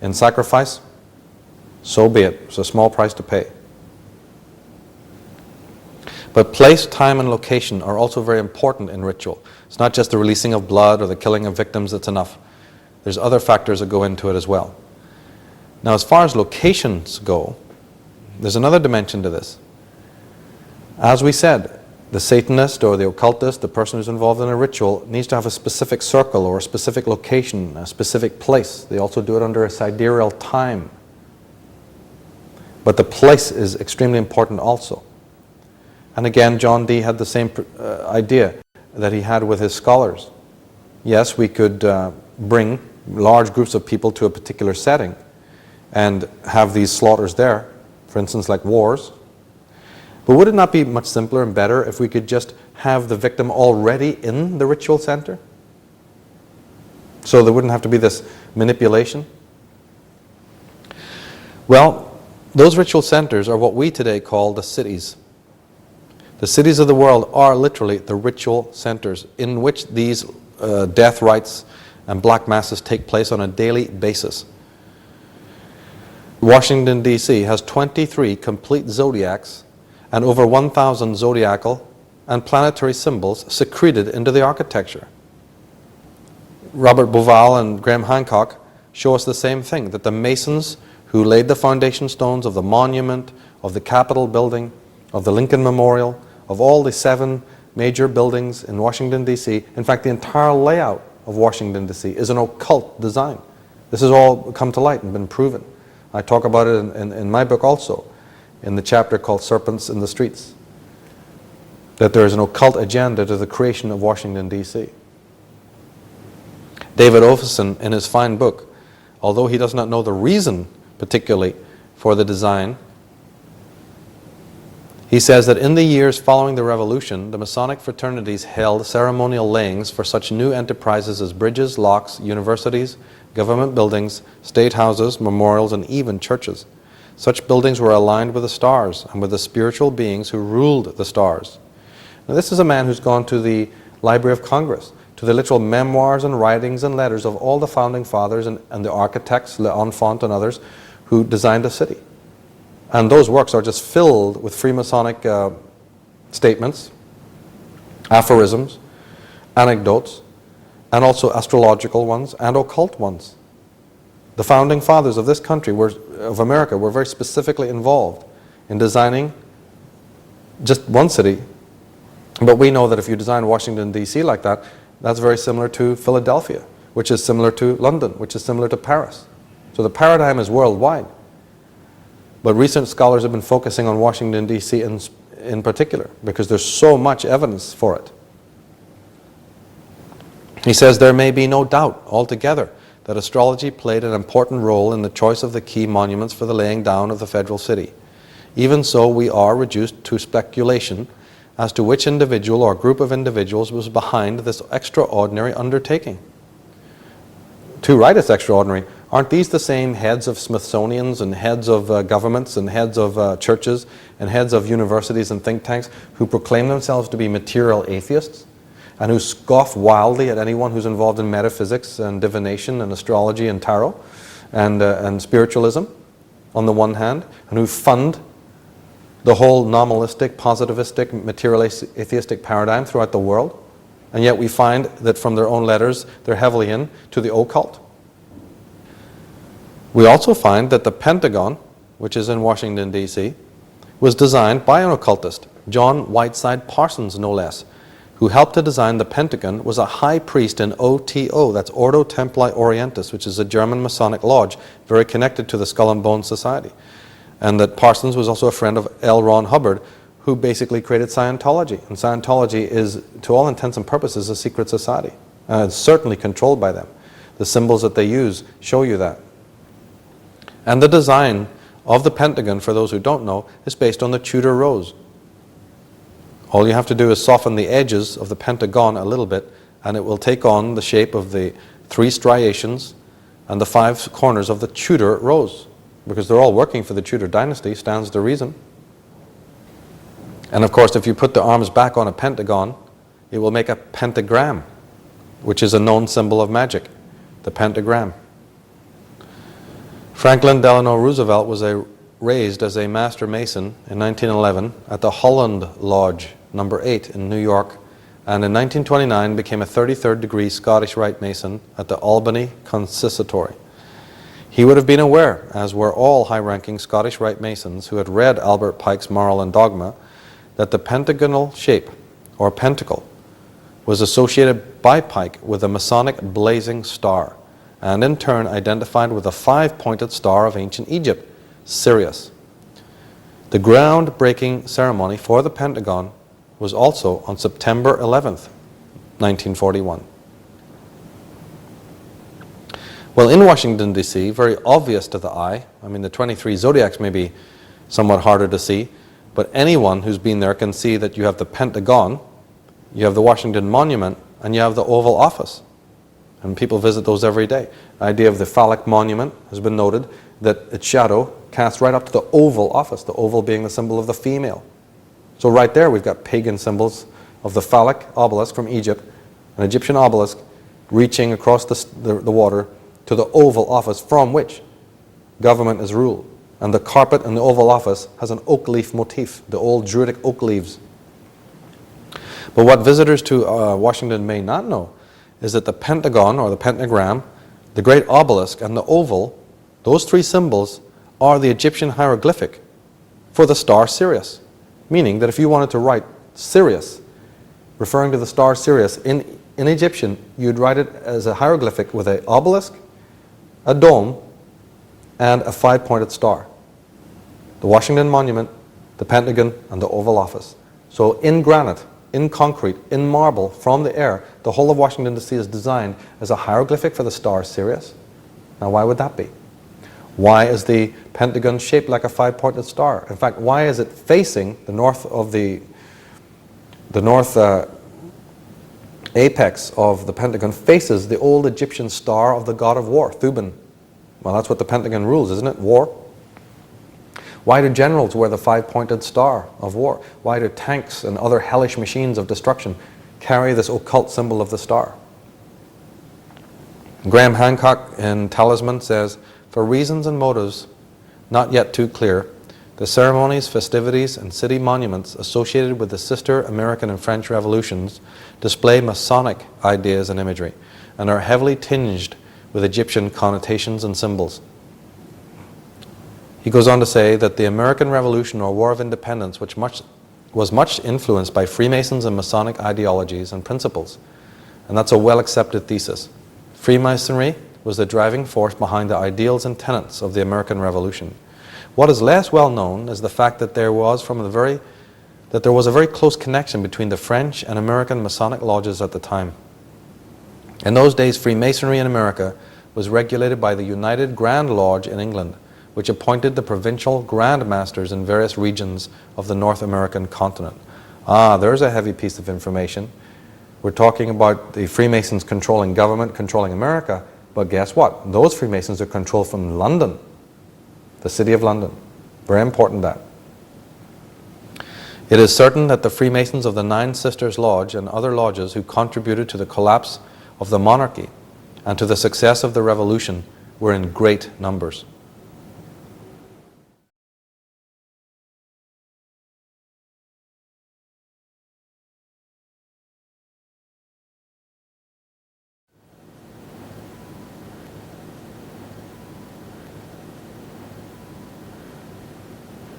in sacrifice, so be it. It's a small price to pay. But place, time, and location are also very important in ritual. It's not just the releasing of blood or the killing of victims that's enough. There's other factors that go into it as well. Now, as far as locations go, there's another dimension to this. As we said, the Satanist or the occultist, the person who's involved in a ritual, needs to have a specific circle or a specific location, a specific place. They also do it under a sidereal time. But the place is extremely important also. And again, John Dee had the same idea that he had with his scholars. yes, we could bring large groups of people to a particular setting and have these slaughters there, for instance, like wars. But would it not be much simpler and better if we could just have the victim already in the ritual center? So there wouldn't have to be this manipulation? Well, those ritual centers are what we today call the cities. The cities of the world are literally the ritual centers in which these death rites and black masses take place on a daily basis. Washington, D.C. has 23 complete zodiacs and over 1,000 zodiacal and planetary symbols secreted into the architecture. Robert Bauval and Graham Hancock show us the same thing, that the Masons who laid the foundation stones of the monument, of the Capitol building, of the Lincoln Memorial, of all the 7 major buildings in Washington, D.C., in fact, the entire layout of Washington, D.C. is an occult design. This has all come to light and been proven. I talk about it in my book also, in the chapter called Serpents in the Streets, that there is an occult agenda to the creation of Washington, D.C. David Oveson, in his fine book, although he does not know the reason particularly for the design, he says that in the years following the Revolution, the Masonic fraternities held ceremonial layings for such new enterprises as bridges, locks, universities, government buildings, state houses, memorials, and even churches. Such buildings were aligned with the stars and with the spiritual beings who ruled the stars. Now, this is a man who's gone to the Library of Congress, to the literal memoirs and writings and letters of all the founding fathers and the architects, L'Enfant and others, who designed the city. And those works are just filled with Freemasonic statements, aphorisms, anecdotes, and also astrological ones and occult ones. The founding fathers of this country, of America, were very specifically involved in designing just one city. But we know that if you design Washington, D.C. like that, that's very similar to Philadelphia, which is similar to London, which is similar to Paris. So the paradigm is worldwide. But recent scholars have been focusing on Washington, D.C. in particular, because there's so much evidence for it. He says there may be no doubt altogether that astrology played an important role in the choice of the key monuments for the laying down of the federal city. Even so, we are reduced to speculation as to which individual or group of individuals was behind this extraordinary undertaking. To write it's extraordinary, aren't these the same heads of Smithsonians and heads of governments and heads of churches and heads of universities and think tanks who proclaim themselves to be material atheists and who scoff wildly at anyone who's involved in metaphysics and divination and astrology and tarot and spiritualism on the one hand, and who fund the whole nominalistic, positivistic, material atheistic paradigm throughout the world? And yet we find that from their own letters they're heavily into the occult. We also find that the Pentagon, which is in Washington, D.C., was designed by an occultist, John Whiteside Parsons, no less, who helped to design the Pentagon, was a high priest in OTO, that's Ordo Templi Orientis, which is a German Masonic lodge, very connected to the Skull and Bones Society. And that Parsons was also a friend of L. Ron Hubbard, who basically created Scientology. And Scientology is, to all intents and purposes, a secret society. It's certainly controlled by them. The symbols that they use show you that. And the design of the Pentagon, for those who don't know, is based on the Tudor rose. All you have to do is soften the edges of the Pentagon a little bit, and it will take on the shape of the 3 striations and the 5 corners of the Tudor rose, because they're all working for the Tudor dynasty, stands to reason. And of course, if you put the arms back on a pentagon, it will make a pentagram, which is a known symbol of magic, the pentagram. Franklin Delano Roosevelt was raised as a master mason in 1911 at the Holland Lodge, number 8 in New York, and in 1929 became a 33rd degree Scottish Rite Mason at the Albany Consistory. He would have been aware, as were all high-ranking Scottish Rite Masons who had read Albert Pike's Moral and Dogma, that the pentagonal shape, or pentacle, was associated by Pike with a Masonic blazing star, and in turn identified with the 5-pointed star of ancient Egypt, Sirius. The groundbreaking ceremony for the Pentagon was also on September 11th, 1941. Well, in Washington, D.C., very obvious to the eye, I mean, the 23 zodiacs may be somewhat harder to see, but anyone who's been there can see that you have the Pentagon, you have the Washington Monument, and you have the Oval Office. And people visit those every day. The idea of the phallic monument has been noted that its shadow casts right up to the Oval Office, the oval being the symbol of the female. So right there we've got pagan symbols of the phallic obelisk from Egypt, an Egyptian obelisk reaching across the water to the Oval Office from which government is ruled. And the carpet in the Oval Office has an oak leaf motif, the old Druidic oak leaves. But what visitors to Washington may not know is that the Pentagon or the pentagram, the great obelisk, and the oval, those three symbols are the Egyptian hieroglyphic for the star Sirius. Meaning that if you wanted to write Sirius, referring to the star Sirius in Egyptian, you'd write it as a hieroglyphic with an obelisk, a dome, and a five-pointed star. The Washington Monument, the Pentagon, and the Oval Office. So in granite, in concrete, in marble, from the air, the whole of Washington D.C. is designed as a hieroglyphic for the star Sirius. Now why would that be? Why is the Pentagon shaped like a five-pointed star? In fact, why is it facing the north of the apex of the Pentagon faces the old Egyptian star of the god of war, Thuban? Well, that's what the Pentagon rules, isn't it? War. Why do generals wear the five-pointed star of war? Why do tanks and other hellish machines of destruction carry this occult symbol of the star? Graham Hancock in Talisman says, "For reasons and motives not yet too clear, the ceremonies, festivities, and city monuments associated with the sister American and French revolutions display Masonic ideas and imagery, and are heavily tinged with Egyptian connotations and symbols." He goes on to say that the American Revolution or War of Independence, which was much influenced by Freemasons and Masonic ideologies and principles, and that's a well-accepted thesis. Freemasonry was the driving force behind the ideals and tenets of the American Revolution. What is less well known is the fact that there was a very close connection between the French and American Masonic lodges at the time. In those days, Freemasonry in America was regulated by the United Grand Lodge in England, which appointed the provincial Grand Masters in various regions of the North American continent. There's a heavy piece of information. We're talking about the Freemasons controlling government, controlling America, but guess what? Those Freemasons are controlled from London, the city of London. Very important that. It is certain that the Freemasons of the Nine Sisters Lodge and other lodges who contributed to the collapse of the monarchy and to the success of the revolution were in great numbers.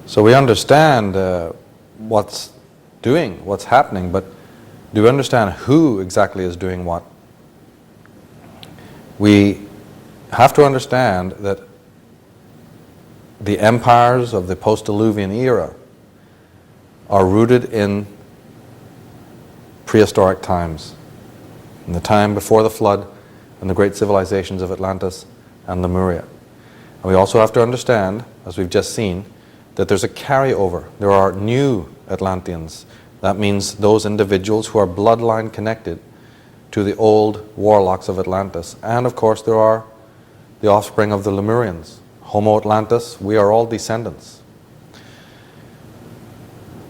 So we understand what's happening, but do we understand who exactly is doing what? We have to understand that the empires of the post-Diluvian era are rooted in prehistoric times, in the time before the flood and the great civilizations of Atlantis and Lemuria. And we also have to understand, as we've just seen, that there's a carryover. There are new Atlanteans. That means those individuals who are bloodline connected to the old warlocks of Atlantis. And of course there are the offspring of the Lemurians. Homo Atlantis, we are all descendants.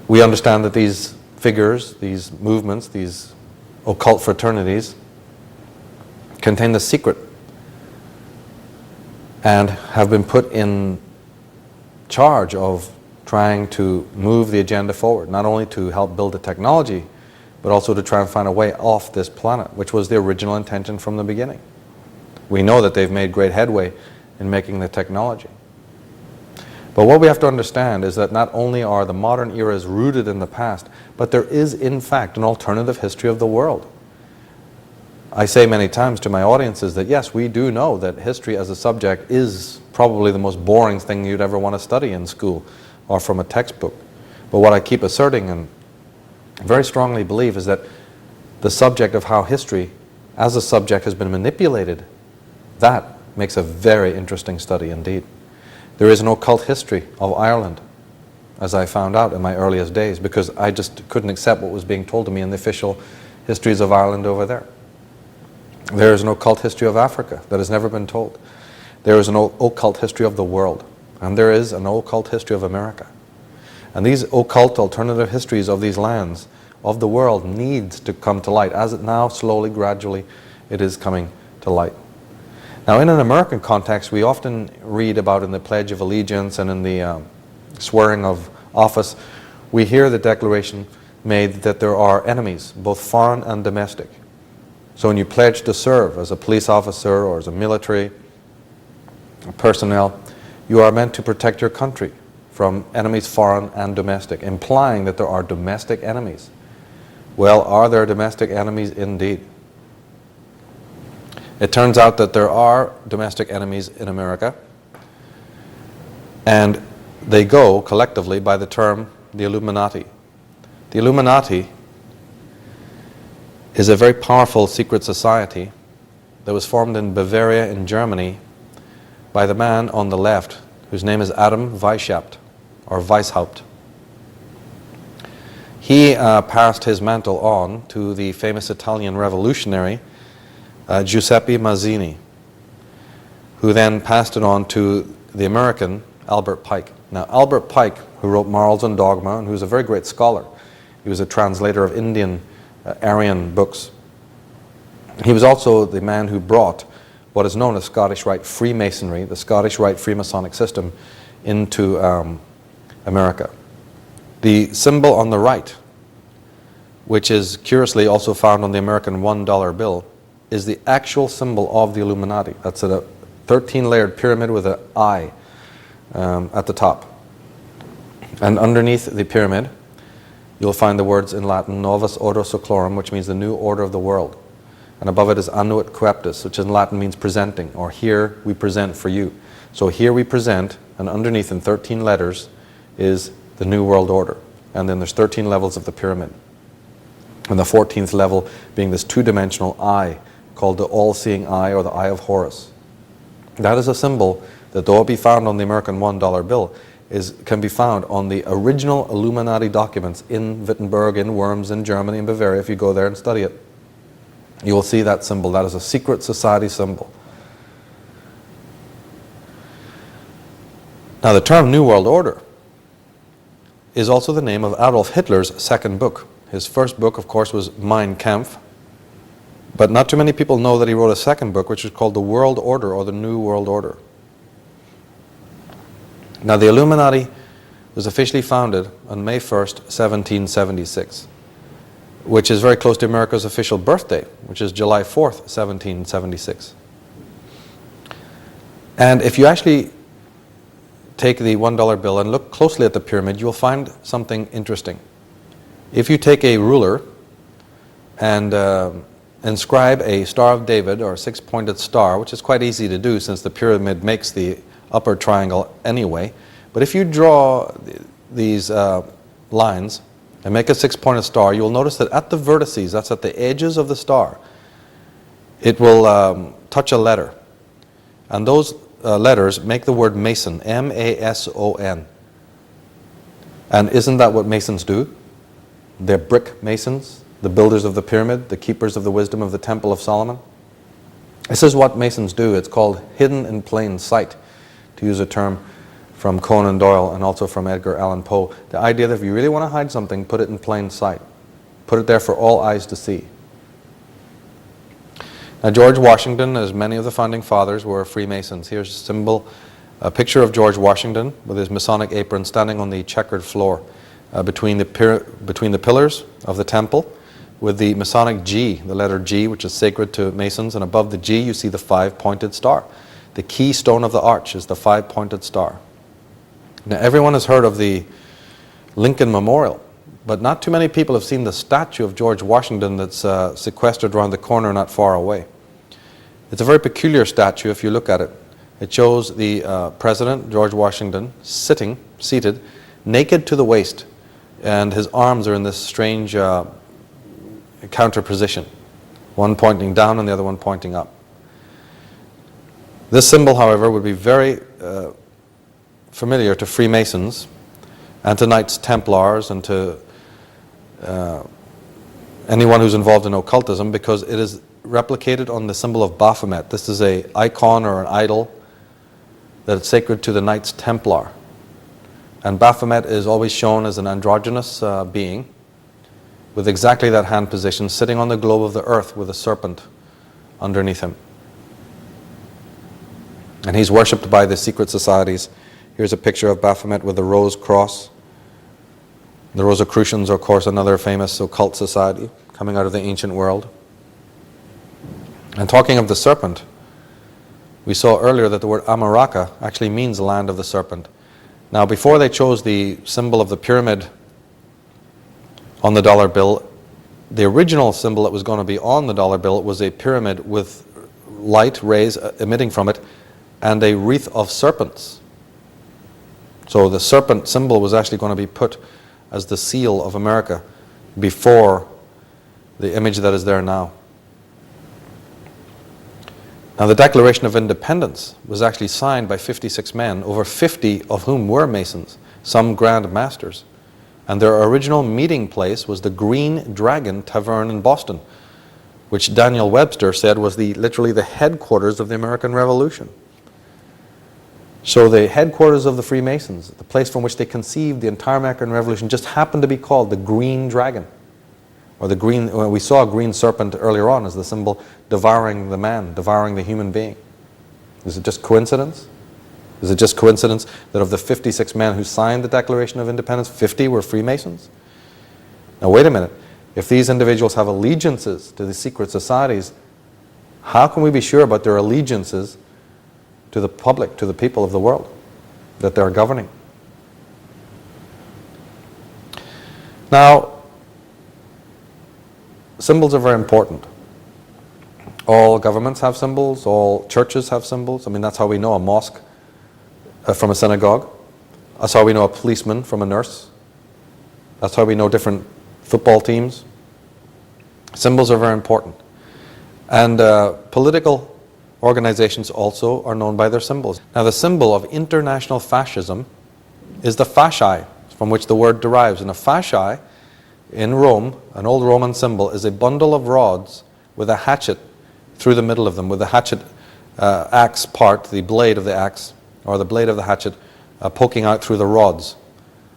We understand that these figures, these movements, these occult fraternities contain the secret and have been put in charge of trying to move the agenda forward, not only to help build the technology, but also to try and find a way off this planet, which was the original intention from the beginning. We know that they've made great headway in making the technology. But what we have to understand is that not only are the modern eras rooted in the past, but there is in fact an alternative history of the world. I say many times to my audiences that yes, we do know that history as a subject is probably the most boring thing you'd ever want to study in school or from a textbook. But what I keep asserting and very strongly believe is that the subject of how history as a subject has been manipulated, that makes a very interesting study indeed. There is an occult history of Ireland, as I found out in my earliest days, because I just couldn't accept what was being told to me in the official histories of Ireland over there. There is an occult history of Africa that has never been told. There is an occult history of the world, and there is an occult history of America. And these occult alternative histories of these lands, of the world, needs to come to light, as it now slowly, gradually, it is coming to light. Now, in an American context, we often read about in the Pledge of Allegiance and in the swearing of office, we hear the declaration made that there are enemies, both foreign and domestic. So when you pledge to serve as a police officer or as a military personnel, you are meant to protect your country from enemies foreign and domestic, implying that there are domestic enemies. Well, are there domestic enemies indeed? It turns out that there are domestic enemies in America, and they go collectively by the term the Illuminati. The Illuminati is a very powerful secret society that was formed in Bavaria in Germany by the man on the left, whose name is Adam Weishaupt, or Weishaupt. He passed his mantle on to the famous Italian revolutionary Giuseppe Mazzini, who then passed it on to the American Albert Pike. Now, Albert Pike, who wrote Morals and Dogma, and who was a very great scholar, he was a translator of Indian Aryan books. He was also the man who brought what is known as Scottish Rite Freemasonry, the Scottish Rite Freemasonic system, into America. The symbol on the right, which is curiously also found on the American $1 bill, is the actual symbol of the Illuminati. That's a 13-layered pyramid with an eye at the top. And underneath the pyramid, you'll find the words in Latin, Novus Ordo Seclorum, which means the new order of the world. And above it is Annuit Coeptis, which in Latin means presenting, or here we present for you. So here we present, and underneath in 13 letters is the New World Order. And then there's 13 levels of the pyramid. And the 14th level being this two-dimensional eye called the all-seeing eye, or the Eye of Horus. That is a symbol that, though it be found on the American $1 bill, can be found on the original Illuminati documents in Wittenberg, in Worms, in Germany, in Bavaria. If you go there and study it, you will see that symbol. That is a secret society symbol. Now, the term New World Order is also the name of Adolf Hitler's second book. His first book, of course, was Mein Kampf, but not too many people know that he wrote a second book, which is called The World Order, or The New World Order. Now, the Illuminati was officially founded on May 1st, 1776, which is very close to America's official birthday, which is July 4th, 1776. And if you actually take the $1 bill and look closely at the pyramid, you'll find something interesting. If you take a ruler and inscribe a Star of David, or a six-pointed star, which is quite easy to do since the pyramid makes the upper triangle anyway, but if you draw these lines and make a six-pointed star, you'll notice that at the vertices, that's at the edges of the star, it will touch a letter. And those letters make the word Mason, M-A-S-O-N. And isn't that what Masons do? They're brick masons, the builders of the pyramid, the keepers of the wisdom of the Temple of Solomon. This is what Masons do. It's called hidden in plain sight, to use a term from Conan Doyle and also from Edgar Allan Poe. The idea that if you really want to hide something, put it in plain sight. Put it there for all eyes to see. Now, George Washington, as many of the founding fathers, were Freemasons. Here's a symbol, a picture of George Washington with his Masonic apron standing on the checkered floor between the pillars of the temple, with the Masonic G, the letter G, which is sacred to Masons, and above the G you see the five-pointed star. The keystone of the arch is the five-pointed star. Now, everyone has heard of the Lincoln Memorial, but not too many people have seen the statue of George Washington that's sequestered around the corner not far away. It's a very peculiar statue if you look at it. It shows the President, George Washington, seated, naked to the waist, and his arms are in this strange counter position, one pointing down and the other one pointing up. This symbol, however, would be very familiar to Freemasons and to Knights Templars and to anyone who's involved in occultism, because it is replicated on the symbol of Baphomet. This is an icon or an idol that is sacred to the Knights Templar. And Baphomet is always shown as an androgynous being with exactly that hand position, sitting on the globe of the earth with a serpent underneath him. And he's worshipped by the secret societies. Here's a picture of Baphomet with the rose cross. The Rosicrucians are, of course, another famous occult society coming out of the ancient world. And talking of the serpent, we saw earlier that the word Amaraka actually means land of the serpent. Now, before they chose the symbol of the pyramid on the dollar bill, the original symbol that was going to be on the dollar bill was a pyramid with light rays emitting from it and a wreath of serpents. So the serpent symbol was actually going to be put as the seal of America before the image that is there now. Now, the Declaration of Independence was actually signed by 56 men, over 50 of whom were Masons, some Grand Masters. And their original meeting place was the Green Dragon Tavern in Boston, which Daniel Webster said was literally the headquarters of the American Revolution. So the headquarters of the Freemasons, the place from which they conceived the entire American Revolution, just happened to be called the Green Dragon. Or the green, we saw a green serpent earlier on as the symbol devouring the man, devouring the human being. Is it just coincidence? Is it just coincidence that of the 56 men who signed the Declaration of Independence, 50 were Freemasons? Now wait a minute. If these individuals have allegiances to the secret societies, how can we be sure about their allegiances to the public, to the people of the world that they're governing? Now, symbols are very important. All governments have symbols, all churches have symbols. I mean, that's how we know a mosque from a synagogue. That's how we know a policeman from a nurse. That's how we know different football teams. Symbols are very important. And political organizations also are known by their symbols. Now, the symbol of international fascism is the fasci, from which the word derives. And a fasci in Rome, an old Roman symbol, is a bundle of rods with a hatchet through the middle of them, with the hatchet axe part, the blade of the axe, or the blade of the hatchet poking out through the rods.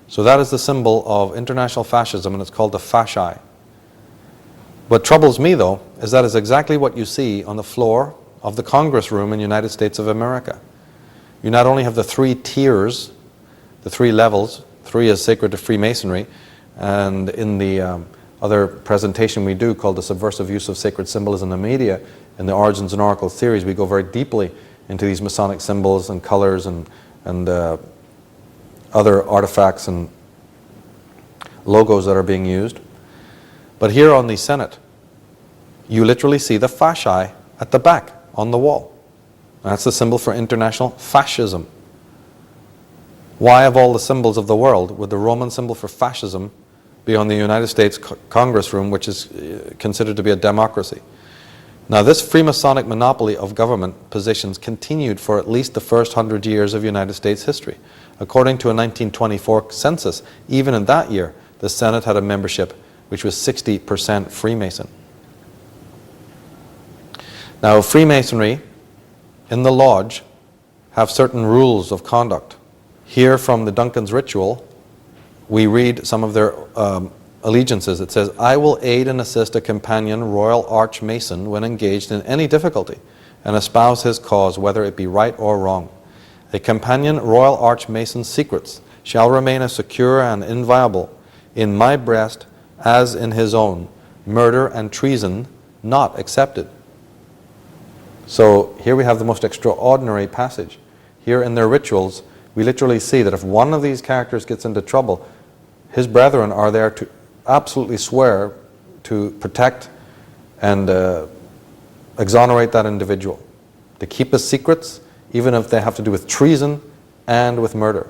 So that is the symbol of international fascism, and it's called the fasci. What troubles me, though, is that is exactly what you see on the floor of the Congress room in the United States of America. You not only have the 3 tiers, the 3 levels, 3 is sacred to Freemasonry, and in the other presentation we do called The Subversive Use of Sacred Symbols in the Media, in the Origins and Oracles series, we go very deeply into these Masonic symbols and colors and other artifacts and logos that are being used. But here on the Senate, you literally see the fasci at the back on the wall. That's the symbol for international fascism. Why, of all the symbols of the world, would the Roman symbol for fascism be on the United States Congress room, which is considered to be a democracy? Now, this Freemasonic monopoly of government positions continued for at least the first 100 years of United States history. According to a 1924 census, even in that year, the Senate had a membership which was 60% Freemason. Now, Freemasonry in the lodge have certain rules of conduct. Here from the Duncan's Ritual, we read some of their allegiances. It says, "I will aid and assist a companion Royal Arch Mason when engaged in any difficulty and espouse his cause, whether it be right or wrong. A companion Royal Arch Mason's secrets shall remain as secure and inviolable in my breast as in his own, murder and treason not accepted." So here we have the most extraordinary passage. Here in their rituals, we literally see that if one of these characters gets into trouble, his brethren are there to absolutely swear to protect and exonerate that individual, to keep his secrets, even if they have to do with treason and with murder.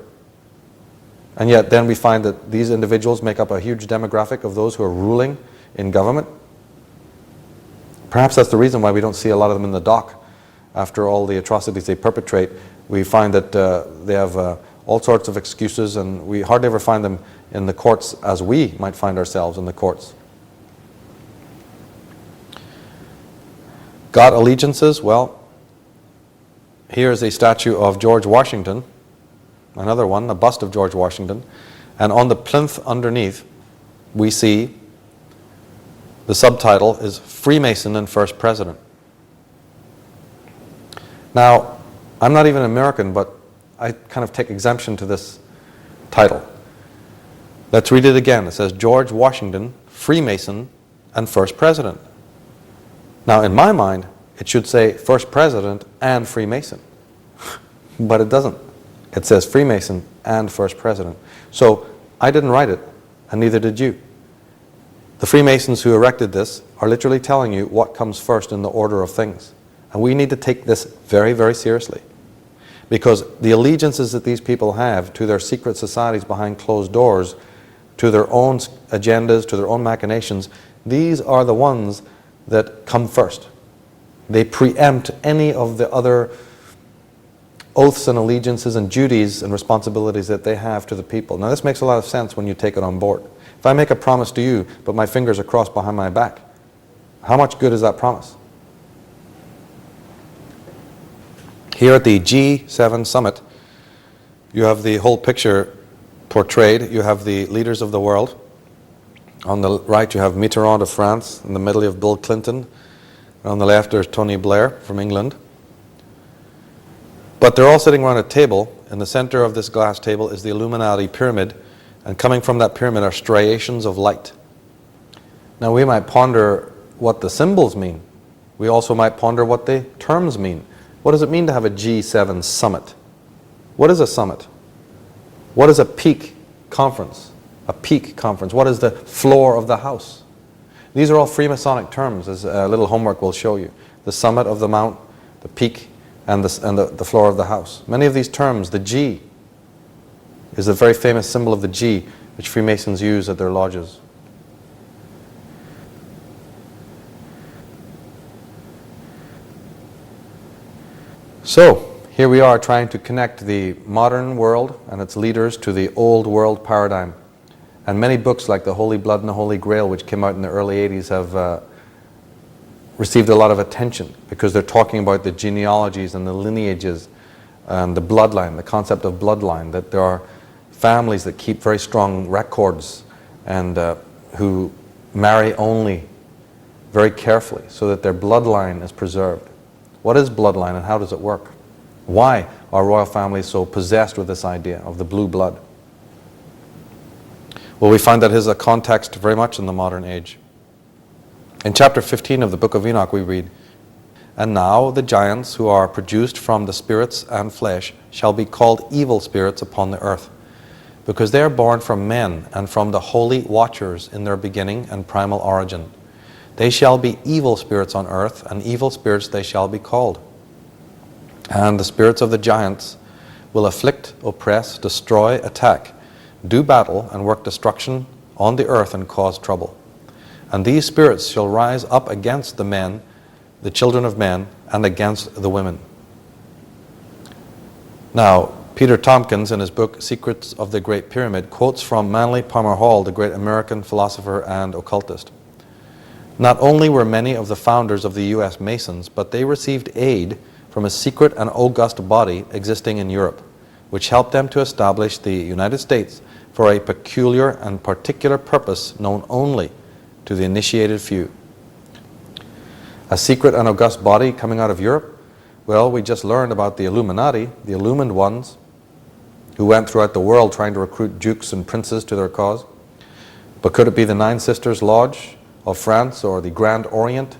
And yet then we find that these individuals make up a huge demographic of those who are ruling in government. Perhaps that's the reason why we don't see a lot of them in the dock after all the atrocities they perpetrate, we find that they have all sorts of excuses, and we hardly ever find them in the courts as we might find ourselves in the courts. Got allegiances? Well, here's a statue of George Washington, another one, a bust of George Washington, and on the plinth underneath we see the subtitle is Freemason and First President. Now, I'm not even American, but I kind of take exemption to this title. Let's read it again. It says George Washington, Freemason and First President. Now, in my mind, it should say First President and Freemason. But it doesn't. It says Freemason and First President. So I didn't write it, and neither did you. The Freemasons who erected this are literally telling you what comes first in the order of things. And we need to take this very, very seriously. Because the allegiances that these people have to their secret societies behind closed doors, to their own agendas, to their own machinations, these are the ones that come first. They preempt any of the other oaths and allegiances and duties and responsibilities that they have to the people. Now this makes a lot of sense when you take it on board. If I make a promise to you, but my fingers are crossed behind my back, how much good is that promise? Here at the G7 summit, you have the whole picture portrayed. You have the leaders of the world. On the right you have Mitterrand of France, in the middle you have Bill Clinton, and on the left there's Tony Blair from England. But they're all sitting around a table. In the center of this glass table is the Illuminati pyramid, and coming from that pyramid are striations of light. Now we might ponder what the symbols mean. We also might ponder what the terms mean. What does it mean to have a G7 summit? What is a summit? What is a peak conference? A peak conference. What is the floor of the house? These are all Freemasonic terms, as a little homework will show you. The summit of the mount, the peak, and the floor of the house. Many of these terms, the G is a very famous symbol of the G, which Freemasons use at their lodges. So, here we are trying to connect the modern world and its leaders to the old world paradigm. And many books like The Holy Blood and the Holy Grail, which came out in the early 80s, have received a lot of attention because they're talking about the genealogies and the lineages and the bloodline, the concept of bloodline, that there are families that keep very strong records and who marry only very carefully so that their bloodline is preserved. What is bloodline and how does it work? Why are royal families so possessed with this idea of the blue blood? Well, we find that has a context very much in the modern age. In chapter 15 of the book of Enoch we read, "And now the giants who are produced from the spirits and flesh shall be called evil spirits upon the earth, because they are born from men and from the holy watchers in their beginning and primal origin. They shall be evil spirits on earth, and evil spirits they shall be called. And the spirits of the giants will afflict, oppress, destroy, attack, do battle, and work destruction on the earth and cause trouble. And these spirits shall rise up against the men, the children of men, and against the women." Now, Peter Tompkins, in his book Secrets of the Great Pyramid, quotes from Manly Palmer Hall, the great American philosopher and occultist. "Not only were many of the founders of the U.S. Masons, but they received aid from a secret and august body existing in Europe, which helped them to establish the United States for a peculiar and particular purpose known only to the initiated few." A secret and august body coming out of Europe? Well, we just learned about the Illuminati, the illumined ones, who went throughout the world trying to recruit dukes and princes to their cause. But could it be the Nine Sisters Lodge of France, or the Grand Orient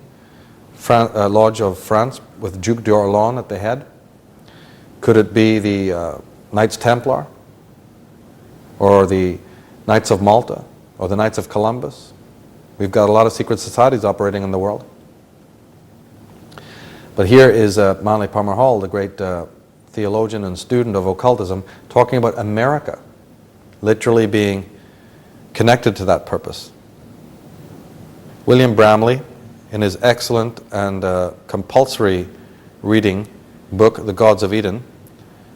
Lodge of France with Duke d'Orléans at the head? Could it be the Knights Templar, or the Knights of Malta, or the Knights of Columbus? We've got a lot of secret societies operating in the world. But here is Manly Palmer Hall, the great theologian and student of occultism, talking about America literally being connected to that purpose. William Bramley, in his excellent and compulsory reading book, The Gods of Eden,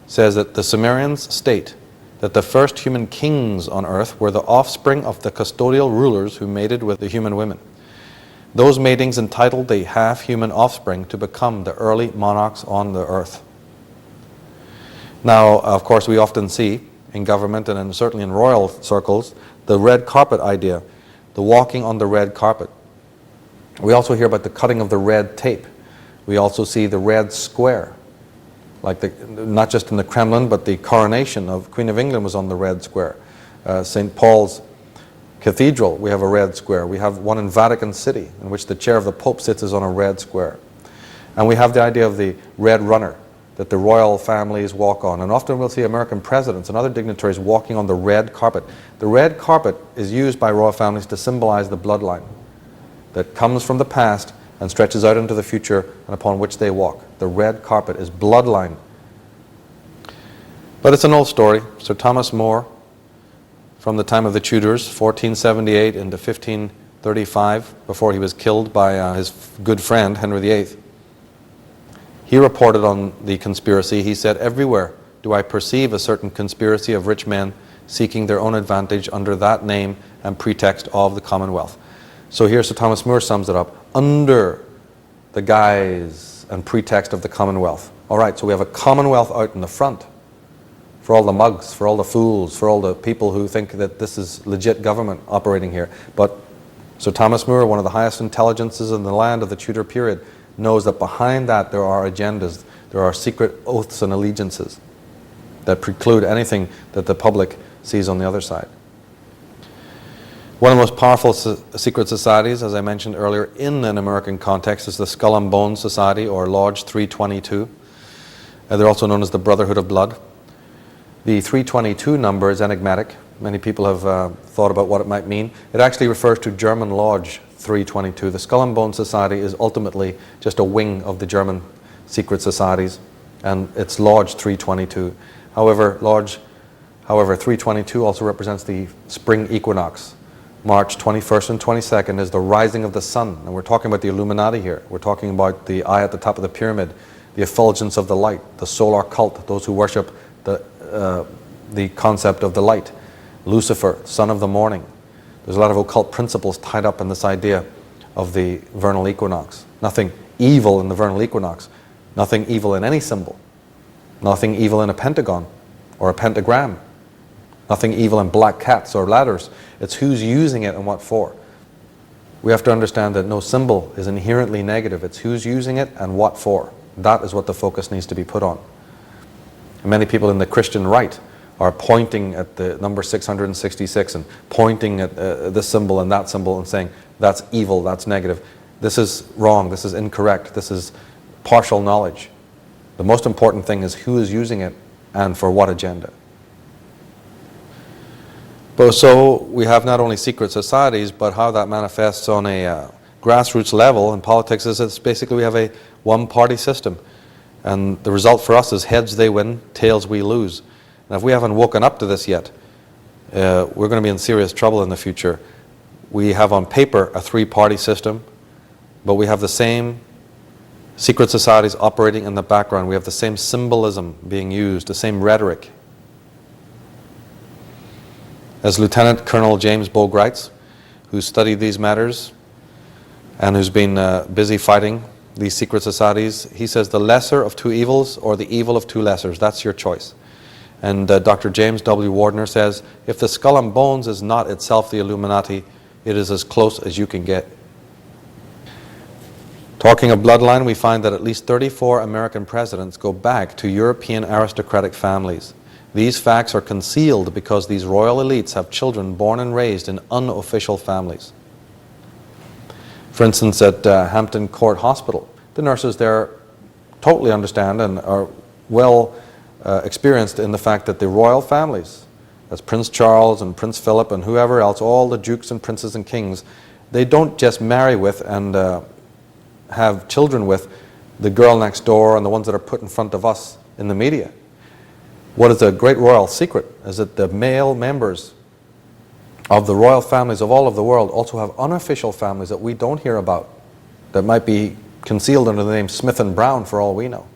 says that the Sumerians state that the first human kings on earth were the offspring of the custodial rulers who mated with the human women. Those matings entitled the half-human offspring to become the early monarchs on the earth. Now, of course, we often see in government and certainly in royal circles the red carpet idea, the walking on the red carpet. We also hear about the cutting of the red tape. We also see the red square, like not just in the Kremlin, but the coronation of Queen of England was on the red square. St. Paul's Cathedral, we have a red square. We have one in Vatican City, in which the chair of the Pope sits is on a red square. And we have the idea of the red runner that the royal families walk on. And often we'll see American presidents and other dignitaries walking on the red carpet. The red carpet is used by royal families to symbolize the bloodline that comes from the past and stretches out into the future and upon which they walk. The red carpet is bloodline. But it's an old story. Sir Thomas More, from the time of the Tudors, 1478 into 1535, before he was killed by his good friend, Henry VIII. He reported on the conspiracy. He said, "Everywhere do I perceive a certain conspiracy of rich men seeking their own advantage under that name and pretext of the Commonwealth." So here Sir Thomas More sums it up, under the guise and pretext of the Commonwealth. All right, so we have a Commonwealth out in the front, for all the mugs, for all the fools, for all the people who think that this is legit government operating here. But Sir Thomas More, one of the highest intelligences in the land of the Tudor period, knows that behind that there are agendas, there are secret oaths and allegiances that preclude anything that the public sees on the other side. One of the most powerful secret societies, as I mentioned earlier, in an American context is the Skull and Bones Society, or Lodge 322. They're also known as the Brotherhood of Blood. The 322 number is enigmatic. Many people have thought about what it might mean. It actually refers to German Lodge 322. The Skull and Bones Society is ultimately just a wing of the German secret societies, and it's Lodge 322. However, 322 also represents the spring equinox. March 21st and 22nd is the rising of the sun, and we're talking about the Illuminati here. We're talking about the eye at the top of the pyramid, the effulgence of the light, the solar cult, those who worship the concept of the light. Lucifer, son of the morning. There's a lot of occult principles tied up in this idea of the vernal equinox. Nothing evil in the vernal equinox. Nothing evil in any symbol. Nothing evil in a pentagon or a pentagram. Nothing evil in black cats or ladders. It's who's using it and what for. We have to understand that no symbol is inherently negative. It's who's using it and what for. That is what the focus needs to be put on. And many people in the Christian right are pointing at the number 666 and pointing at this symbol and that symbol and saying, that's evil, that's negative. This is wrong, this is incorrect, this is partial knowledge. The most important thing is who is using it and for what agenda. But so we have not only secret societies, but how that manifests on a grassroots level in politics is it's basically we have a one-party system. And the result for us is heads they win, tails we lose. And if we haven't woken up to this yet, we're going to be in serious trouble in the future. We have on paper a three-party system, but we have the same secret societies operating in the background. We have the same symbolism being used, the same rhetoric. As Lieutenant Colonel James Bogue writes, who studied these matters and who's been busy fighting these secret societies, he says the lesser of two evils or the evil of two lessers, that's your choice. And Dr. James W. Wardner says, if the Skull and Bones is not itself the Illuminati, it is as close as you can get. Talking of bloodline, we find that at least 34 American presidents go back to European aristocratic families. These facts are concealed because these royal elites have children born and raised in unofficial families. For instance, at Hampton Court Hospital, the nurses there totally understand and are well experienced in the fact that the royal families, as Prince Charles and Prince Philip and whoever else, all the dukes and princes and kings, they don't just marry with and have children with the girl next door and the ones that are put in front of us in the media. What is a great royal secret is that the male members of the royal families of all of the world also have unofficial families that we don't hear about, that might be concealed under the name Smith and Brown for all we know.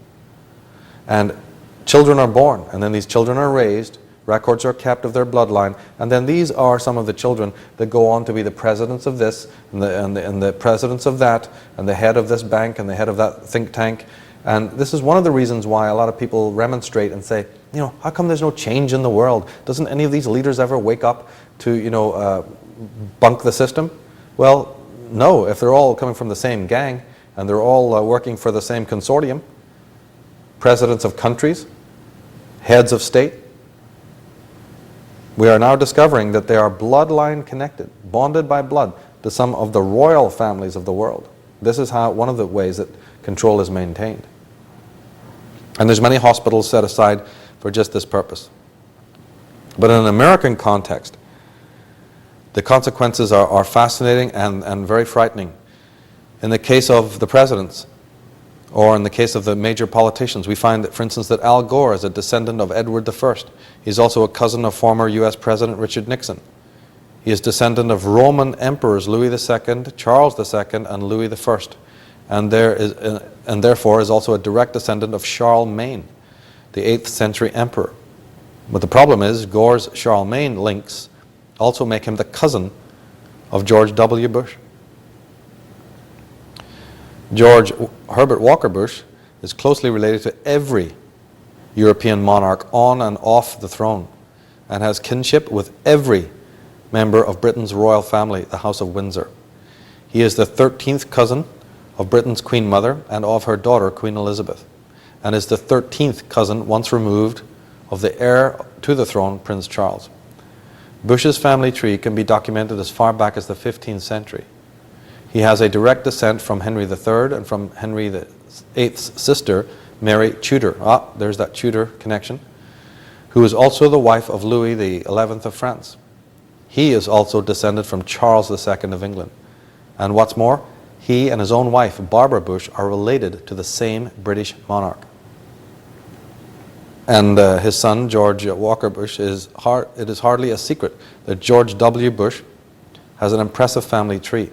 And children are born, and then these children are raised, records are kept of their bloodline, and then these are some of the children that go on to be the presidents of this, and the presidents of that, and the head of this bank, and the head of that think tank. And this is one of the reasons why a lot of people remonstrate and say, you know, how come there's no change in the world? Doesn't any of these leaders ever wake up to, you know, bunk the system? Well, no, if they're all coming from the same gang, and they're all working for the same consortium, presidents of countries, heads of state, we are now discovering that they are bloodline connected, bonded by blood to some of the royal families of the world. This is how one of the ways that control is maintained. And there's many hospitals set aside for just this purpose. But in an American context, the consequences are fascinating and very frightening. In the case of the presidents, or in the case of the major politicians, we find that, for instance, that Al Gore is a descendant of Edward I. He's also a cousin of former U.S. President Richard Nixon. He is descendant of Roman emperors Louis II, Charles II, and Louis I, and therefore is also a direct descendant of Charlemagne, the 8th century emperor. But the problem is, Gore's Charlemagne links also make him the cousin of George W. Bush. George Herbert Walker Bush is closely related to every European monarch on and off the throne, and has kinship with every member of Britain's royal family, the House of Windsor. He is the 13th cousin of Britain's Queen Mother and of her daughter, Queen Elizabeth, and is the 13th cousin, once removed, of the heir to the throne, Prince Charles. Bush's family tree can be documented as far back as the 15th century. He has a direct descent from Henry III and from Henry VIII's sister, Mary Tudor. Ah, there's that Tudor connection, who is also the wife of Louis XI of France. He is also descended from Charles II of England. And what's more, he and his own wife, Barbara Bush, are related to the same British monarch. And his son, George Walker Bush, it is hardly a secret that George W. Bush has an impressive family tree.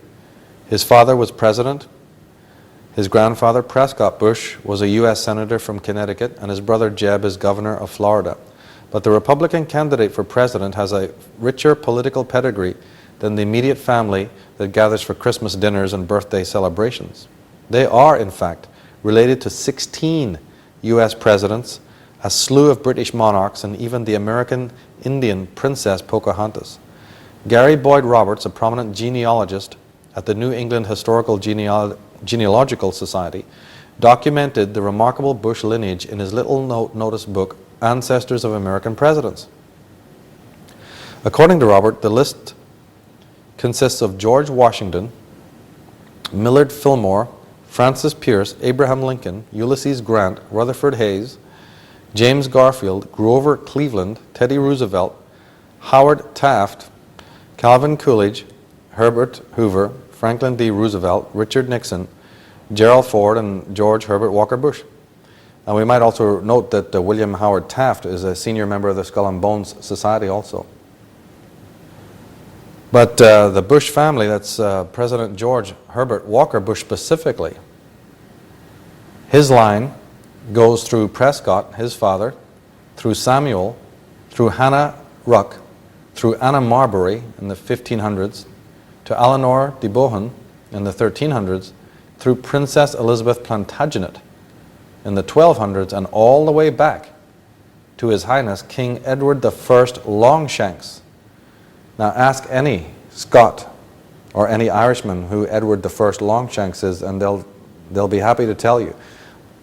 His father was president. His grandfather, Prescott Bush, was a U.S. senator from Connecticut, and his brother Jeb is governor of Florida. But the Republican candidate for president has a richer political pedigree than the immediate family that gathers for Christmas dinners and birthday celebrations. They are, in fact, related to 16 U.S. presidents, a slew of British monarchs, and even the American Indian princess Pocahontas. Gary Boyd Roberts, a prominent genealogist at the New England Historical Genealogical Society, documented the remarkable Bush lineage in his little-noticed book, Ancestors of American Presidents. According to Robert, the list consists of George Washington, Millard Fillmore, Francis Pierce, Abraham Lincoln, Ulysses Grant, Rutherford Hayes, James Garfield, Grover Cleveland, Teddy Roosevelt, Howard Taft, Calvin Coolidge, Herbert Hoover, Franklin D. Roosevelt, Richard Nixon, Gerald Ford, and George Herbert Walker Bush. And we might also note that William Howard Taft is a senior member of the Skull and Bones Society also. But the Bush family, that's President George Herbert Walker Bush specifically, his line goes through Prescott, his father, through Samuel, through Hannah Ruck, through Anna Marbury in the 1500s, to Eleanor de Bohun in the 1300s, through Princess Elizabeth Plantagenet in the 1200s, and all the way back to His Highness King Edward I Longshanks. Now ask any Scot or any Irishman who Edward I Longshanks is, and they'll be happy to tell you.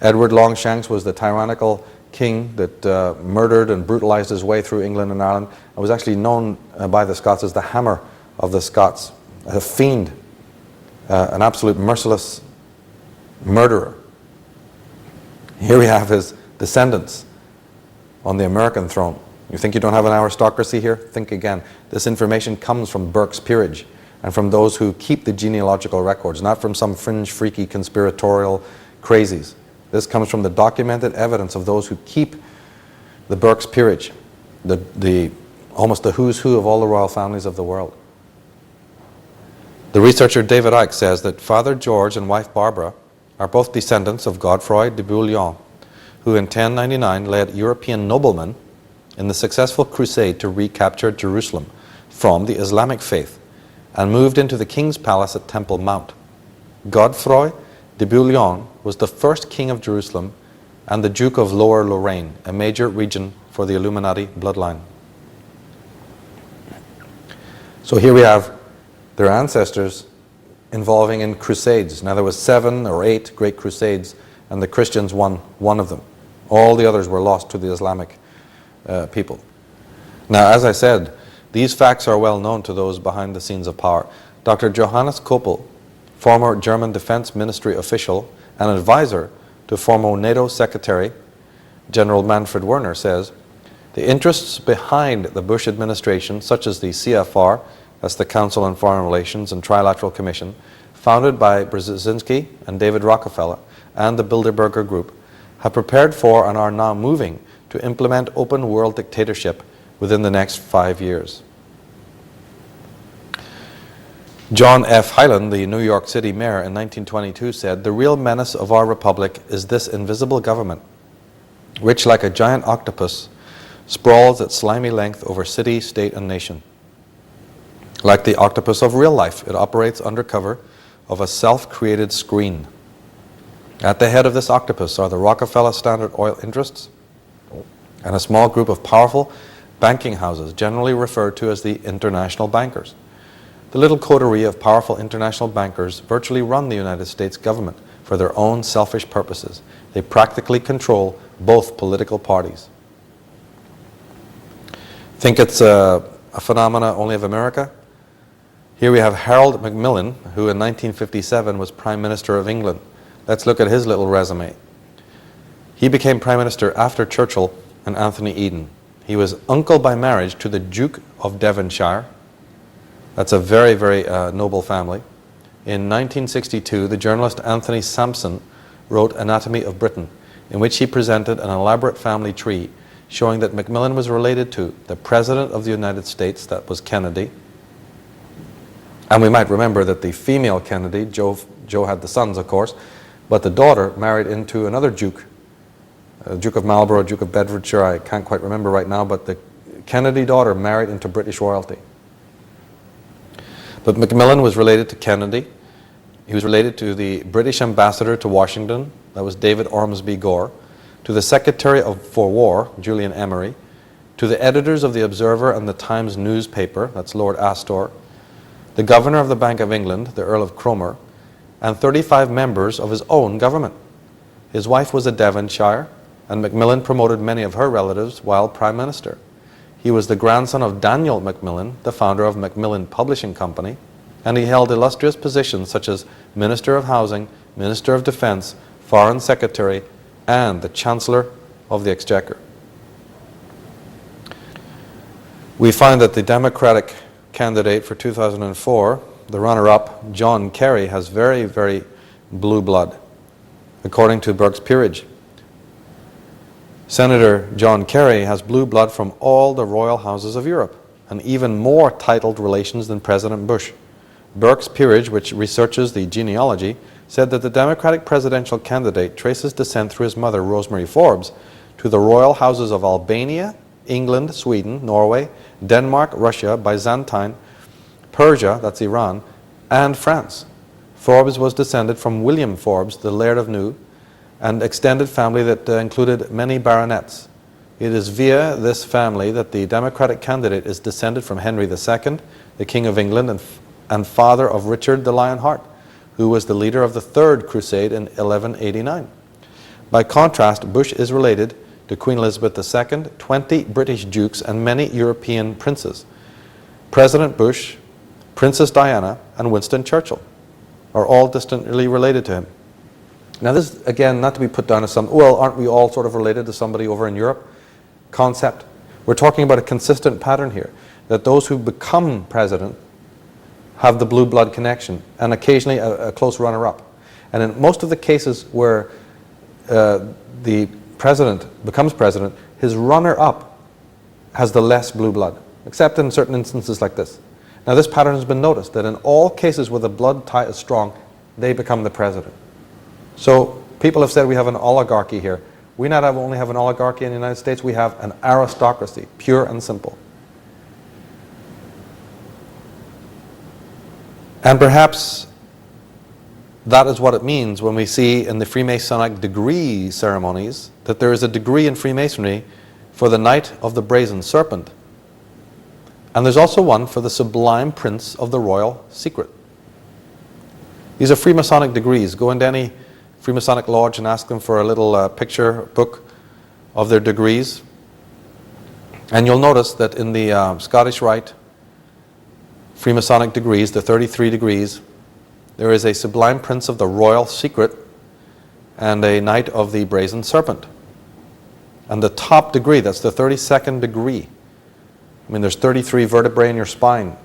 Edward Longshanks was the tyrannical king that murdered and brutalized his way through England and Ireland, and was actually known by the Scots as the Hammer of the Scots, a fiend, an absolute merciless murderer. Here we have his descendants on the American throne. You think you don't have an aristocracy here? Think again. This information comes from Burke's Peerage and from those who keep the genealogical records, not from some fringe, freaky, conspiratorial crazies. This comes from the documented evidence of those who keep the Burke's Peerage, almost the who's who of all the royal families of the world. The researcher David Icke says that Father George and wife Barbara are both descendants of Godefroy de Bouillon, who in 1099 led European noblemen in the successful crusade to recapture Jerusalem from the Islamic faith and moved into the king's palace at Temple Mount. Godefroy de Bouillon was the first king of Jerusalem and the Duke of Lower Lorraine, a major region for the Illuminati bloodline. So here we have their ancestors involving in crusades. Now there was 7 or 8 great crusades, and the Christians won one of them. All the others were lost to the Islamic people. Now, as I said, these facts are well known to those behind the scenes of power. Dr. Johannes Koppel, former German Defense Ministry official and advisor to former NATO Secretary General Manfred Werner, says, the interests behind the Bush administration, such as the CFR, that's the Council on Foreign Relations and Trilateral Commission, founded by Brzezinski and David Rockefeller and the Bilderberger Group, have prepared for and are now moving to implement open world dictatorship within the next 5 years. John F. Hyland, the New York City mayor in 1922, said, the real menace of our republic is this invisible government, which like a giant octopus sprawls its slimy length over city, state, and nation. Like the octopus of real life, it operates under cover of a self-created screen. At the head of this octopus are the Rockefeller Standard Oil interests and a small group of powerful banking houses, generally referred to as the international bankers. The little coterie of powerful international bankers virtually run the United States government for their own selfish purposes. They practically control both political parties. Think it's a phenomena only of America? Here we have Harold Macmillan, who in 1957 was Prime Minister of England. Let's look at his little resume. He became Prime Minister after Churchill and Anthony Eden. He was uncle by marriage to the Duke of Devonshire. That's a very, very noble family. In 1962, the journalist Anthony Sampson wrote Anatomy of Britain, in which he presented an elaborate family tree showing that Macmillan was related to the President of the United States, that was Kennedy. And we might remember that the female Kennedy, Joe had the sons, of course, but the daughter married into another Duke, Duke of Marlborough, Duke of Bedfordshire, I can't quite remember right now, but the Kennedy daughter married into British royalty. But Macmillan was related to Kennedy. He was related to the British ambassador to Washington, that was David Ormsby Gore, to the Secretary for War, Julian Emery, to the editors of the Observer and the Times newspaper, that's Lord Astor, the Governor of the Bank of England, the Earl of Cromer, and 35 members of his own government. His wife was a Devonshire, and Macmillan promoted many of her relatives while Prime Minister. He was the grandson of Daniel Macmillan, the founder of Macmillan Publishing Company, and he held illustrious positions such as Minister of Housing, Minister of Defense, Foreign Secretary, and the Chancellor of the Exchequer. We find that the Democratic candidate for 2004, the runner-up, John Kerry, has very, very blue blood, according to Burke's Peerage. Senator John Kerry has blue blood from all the royal houses of Europe, and even more titled relations than President Bush. Burke's Peerage, which researches the genealogy, said that the Democratic presidential candidate traces descent through his mother, Rosemary Forbes, to the royal houses of Albania, England, Sweden, Norway, Denmark, Russia, Byzantine, Persia, that's Iran, and France. Forbes was descended from William Forbes, the Laird of New, an extended family that included many baronets. It is via this family that the Democratic candidate is descended from Henry II, the King of England and father of Richard the Lionheart, who was the leader of the Third Crusade in 1189. By contrast, Bush is related to Queen Elizabeth II, 20 British dukes, and many European princes. President Bush, Princess Diana, and Winston Churchill are all distantly related to him. Now this, again, not to be put down as some, well, aren't we all sort of related to somebody over in Europe concept. We're talking about a consistent pattern here, that those who become president have the blue blood connection, and occasionally a close runner-up. And in most of the cases where the president becomes president, his runner-up has the less blue blood, except in certain instances like this. Now this pattern has been noticed, that in all cases where the blood tie is strong, they become the president. So people have said we have an oligarchy here. We not only have an oligarchy in the United States, we have an aristocracy, pure and simple. And perhaps that is what it means when we see in the Freemasonic degree ceremonies that there is a degree in Freemasonry for the Knight of the Brazen Serpent. And there's also one for the Sublime Prince of the Royal Secret. These are Freemasonic degrees. Go into any Freemasonic lodge and ask them for a little picture book of their degrees. And you'll notice that in the Scottish Rite Freemasonic degrees, the 33 degrees, there is a Sublime Prince of the Royal Secret and a Knight of the Brazen Serpent. And the top degree, that's the 32nd degree. I mean, there's 33 vertebrae in your spine.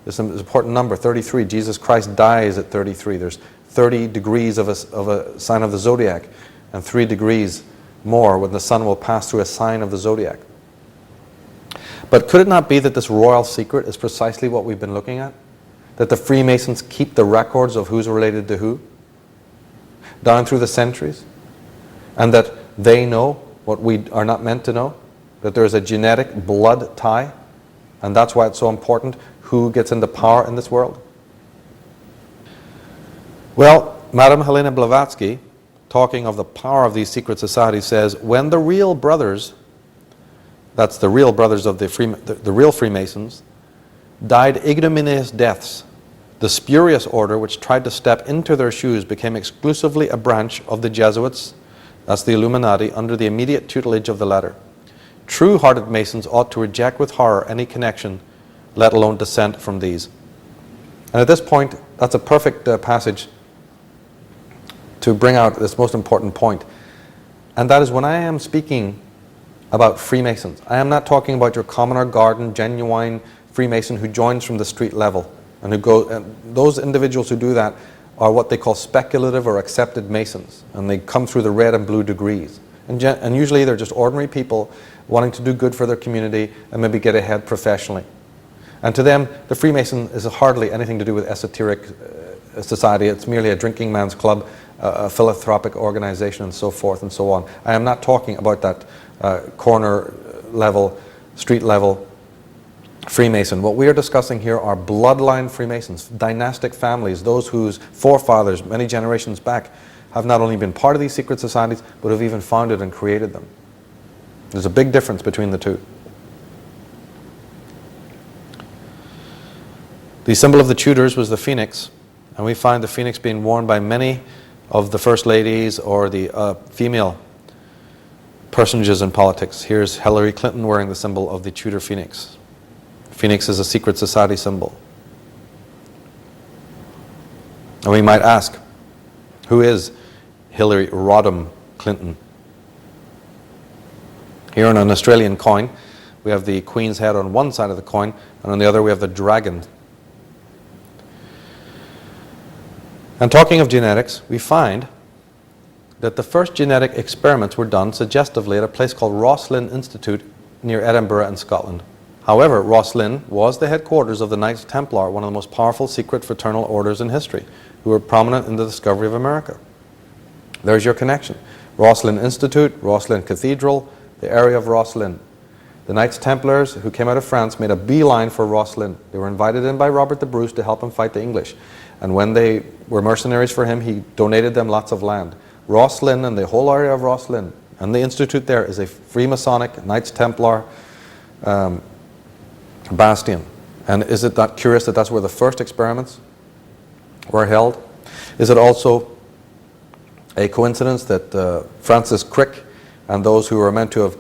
There's an important number, 33. Jesus Christ dies at 33. There's 30 degrees of a sign of the zodiac, and 3 degrees more when the sun will pass through a sign of the zodiac. But could it not be that this royal secret is precisely what we've been looking at? That the Freemasons keep the records of who's related to who down through the centuries, and that they know what we are not meant to know, that there is a genetic blood tie, and that's why it's so important who gets into power in this world? Well, Madame Helena Blavatsky, talking of the power of these secret societies, says, when the real brothers, that's the real brothers of the real Freemasons, died ignominious deaths, the spurious order which tried to step into their shoes became exclusively a branch of the Jesuits, that's the Illuminati, under the immediate tutelage of the latter. True-hearted Masons ought to reject with horror any connection, let alone descent from these. And at this point, that's a perfect passage to bring out this most important point. And that is, when I am speaking about Freemasons, I am not talking about your commoner garden, genuine Freemason who joins from the street level, and those individuals who do that are what they call speculative or accepted Masons, and they come through the red and blue degrees. And usually they're just ordinary people wanting to do good for their community and maybe get ahead professionally. And to them, the Freemason is hardly anything to do with esoteric society. It's merely a drinking man's club, a philanthropic organization, and so forth and so on. I am not talking about that corner level, street level Freemason. What we are discussing here are bloodline Freemasons, dynastic families, those whose forefathers many generations back have not only been part of these secret societies, but have even founded and created them. There's a big difference between the two. The symbol of the Tudors was the phoenix, and we find the phoenix being worn by many of the first ladies or the female personages in politics. Here's Hillary Clinton wearing the symbol of the Tudor phoenix. Phoenix is a secret society symbol. And we might ask, who is Hillary Rodham Clinton? Here on an Australian coin, we have the Queen's head on one side of the coin, and on the other we have the dragon. And talking of genetics, we find that the first genetic experiments were done suggestively at a place called Rosslyn Institute near Edinburgh in Scotland. However, Rosslyn was the headquarters of the Knights Templar, one of the most powerful secret fraternal orders in history, who were prominent in the discovery of America. There's your connection. Rosslyn Institute, Rosslyn Cathedral, the area of Rosslyn. The Knights Templars, who came out of France, made a beeline for Rosslyn. They were invited in by Robert the Bruce to help him fight the English. And when they were mercenaries for him, he donated them lots of land. Rosslyn and the whole area of Rosslyn and the institute there is a Freemasonic, Knights Templar bastion. And is it not curious that that's where the first experiments were held? Is it also a coincidence that Francis Crick and those who were meant to have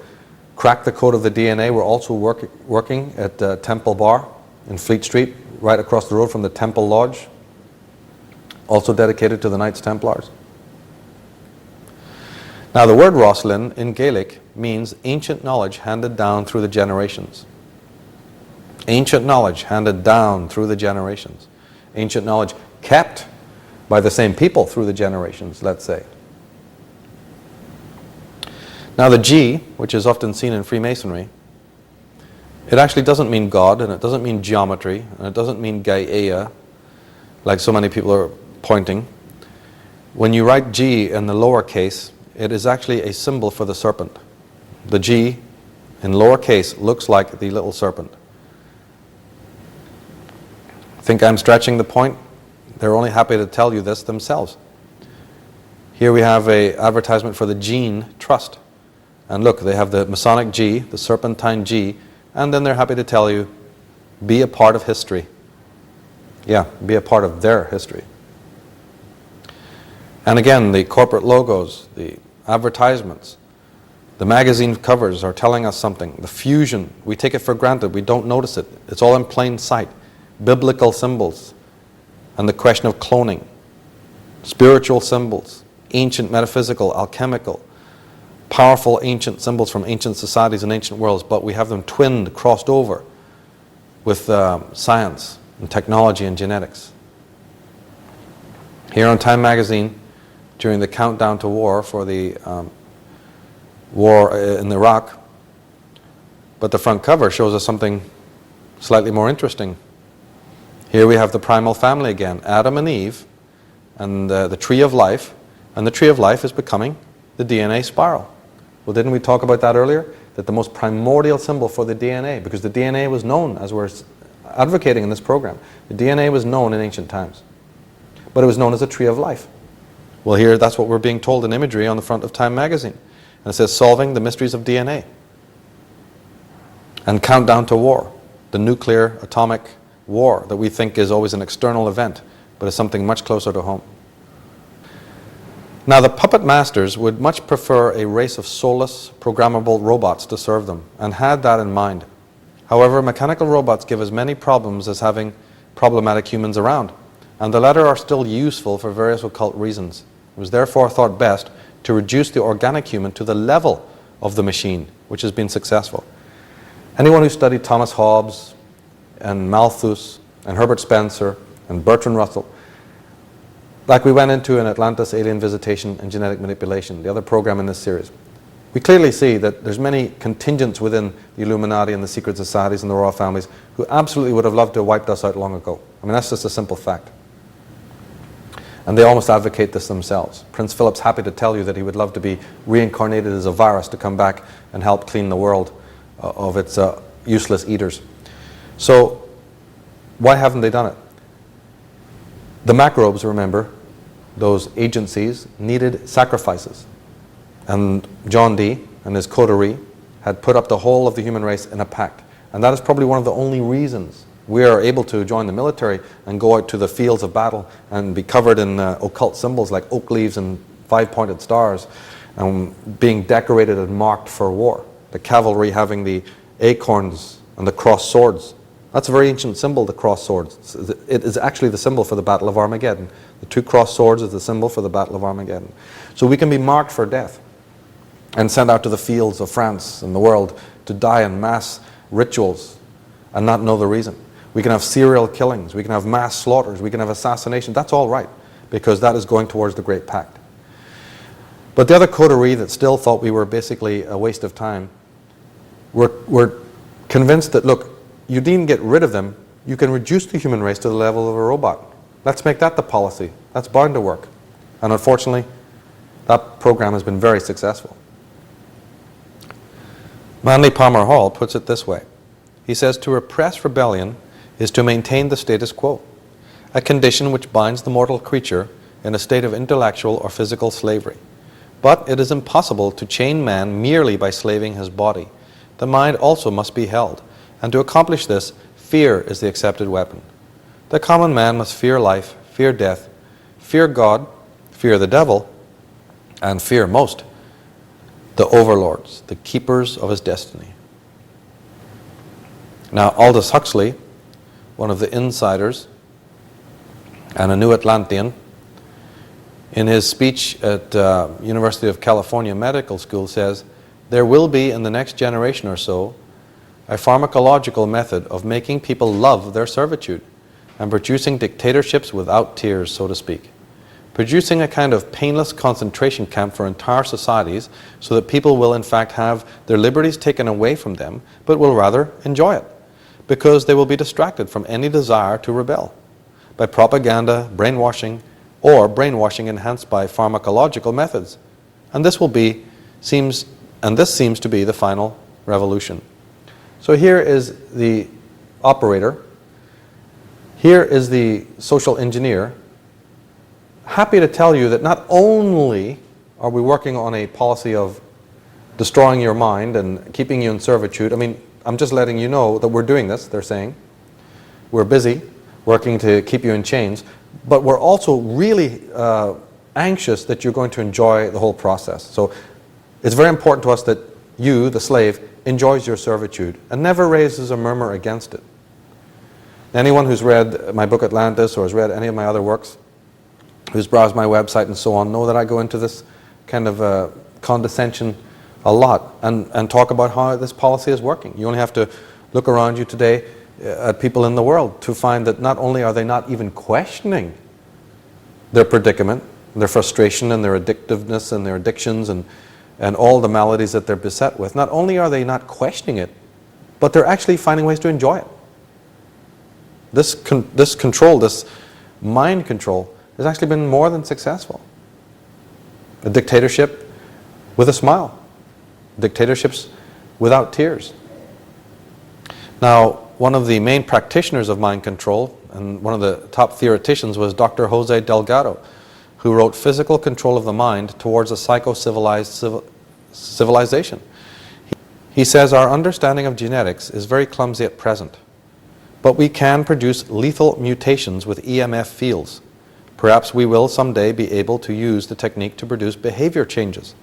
cracked the code of the DNA were also working at Temple Bar in Fleet Street, right across the road from the Temple Lodge, also dedicated to the Knights Templars? Now, the word Rosslyn in Gaelic means ancient knowledge handed down through the generations. Ancient knowledge handed down through the generations. Ancient knowledge kept by the same people through the generations, let's say. Now, the G, which is often seen in Freemasonry, it actually doesn't mean God, and it doesn't mean geometry, and it doesn't mean Gaia, like so many people are pointing. When you write G in the lower case, it is actually a symbol for the serpent. The G in lower case looks like the little serpent. Think I'm stretching the point? They're only happy to tell you this themselves. Here we have an advertisement for the Gene Trust. And look, they have the Masonic G, the serpentine G, and then they're happy to tell you, be a part of history. Yeah, be a part of their history. And again, the corporate logos, the advertisements, the magazine covers are telling us something. The fusion, we take it for granted, we don't notice it. It's all in plain sight. Biblical symbols, and the question of cloning. Spiritual symbols, ancient metaphysical, alchemical, powerful ancient symbols from ancient societies and ancient worlds, but we have them twinned, crossed over with science and technology and genetics. Here on Time magazine, during the countdown to war for the war in Iraq, but the front cover shows us something slightly more interesting. Here we have the primal family again, Adam and Eve, and the tree of life, and the tree of life is becoming the DNA spiral. Well, didn't we talk about that earlier? That the most primordial symbol for the DNA, because the DNA was known, as we're advocating in this program, the DNA was known in ancient times, but it was known as a tree of life. Well, here that's what we're being told in imagery on the front of Time magazine. And it says, solving the mysteries of DNA. And countdown to war, the nuclear atomic war that we think is always an external event, but is something much closer to home. Now, the puppet masters would much prefer a race of soulless, programmable robots to serve them, and had that in mind. However, mechanical robots give as many problems as having problematic humans around, and the latter are still useful for various occult reasons. It was therefore thought best to reduce the organic human to the level of the machine, which has been successful. Anyone who studied Thomas Hobbes and Malthus and Herbert Spencer and Bertrand Russell, like we went into in Atlantis, Alien Visitation and Genetic Manipulation, the other program in this series, we clearly see that there's many contingents within the Illuminati and the secret societies and the royal families who absolutely would have loved to have wiped us out long ago. I mean, that's just a simple fact. And they almost advocate this themselves. Prince Philip's happy to tell you that he would love to be reincarnated as a virus to come back and help clean the world of its useless eaters. So, why haven't they done it? The macrobes, remember, those agencies needed sacrifices. And John Dee and his coterie had put up the whole of the human race in a pact. And that is probably one of the only reasons we are able to join the military and go out to the fields of battle and be covered in occult symbols like oak leaves and five-pointed stars, and being decorated and marked for war. The cavalry having the acorns and the crossed swords. That's a very ancient symbol, the crossed swords. It is actually the symbol for the Battle of Armageddon. The two crossed swords is the symbol for the Battle of Armageddon. So we can be marked for death and sent out to the fields of France and the world to die in mass rituals and not know the reason. We can have serial killings, we can have mass slaughters, we can have assassination. That's all right, because that is going towards the Great Pact. But the other coterie that still thought we were basically a waste of time, were convinced that, look, you needn't get rid of them, you can reduce the human race to the level of a robot. Let's make that the policy. That's bound to work. And unfortunately, that program has been very successful. Manly Palmer Hall puts it this way. He says, to repress rebellion is to maintain the status quo, a condition which binds the mortal creature in a state of intellectual or physical slavery. But it is impossible to chain man merely by slaving his body. The mind also must be held, and to accomplish this, fear is the accepted weapon. The common man must fear life, fear death, fear God, fear the devil, and fear most the overlords, the keepers of his destiny. Now, Aldous Huxley, one of the insiders and a New Atlantean, in his speech at University of California Medical School says, there will be in the next generation or so a pharmacological method of making people love their servitude and producing dictatorships without tears, so to speak. Producing a kind of painless concentration camp for entire societies so that people will in fact have their liberties taken away from them, but will rather enjoy it, because they will be distracted from any desire to rebel by propaganda, brainwashing, or brainwashing enhanced by pharmacological methods. And this seems to be the final revolution. So here is the operator. Here is the social engineer, happy to tell you that not only are we working on a policy of destroying your mind and keeping you in servitude. I mean, I'm just letting you know that we're doing this, they're saying. We're busy working to keep you in chains, but we're also really anxious that you're going to enjoy the whole process. So it's very important to us that you, the slave, enjoys your servitude and never raises a murmur against it. Anyone who's read my book Atlantis or has read any of my other works, who's browsed my website and so on, know that I go into this kind of condescension a lot and talk about how this policy is working. You only have to look around you today at people in the world to find that not only are they not even questioning their predicament, their frustration and their addictiveness and their addictions and all the maladies that they're beset with, not only are they not questioning it, but they're actually finding ways to enjoy it. This control, this mind control, has actually been more than successful. A dictatorship with a smile. Dictatorships without tears. Now, one of the main practitioners of mind control and one of the top theoreticians was Dr. Delgado, who wrote Physical Control of the Mind Towards a Psycho-Civilized Civilization. He says our understanding of genetics is very clumsy at present, but we can produce lethal mutations with EMF fields. Perhaps we will someday be able to use the technique to produce behavior changes.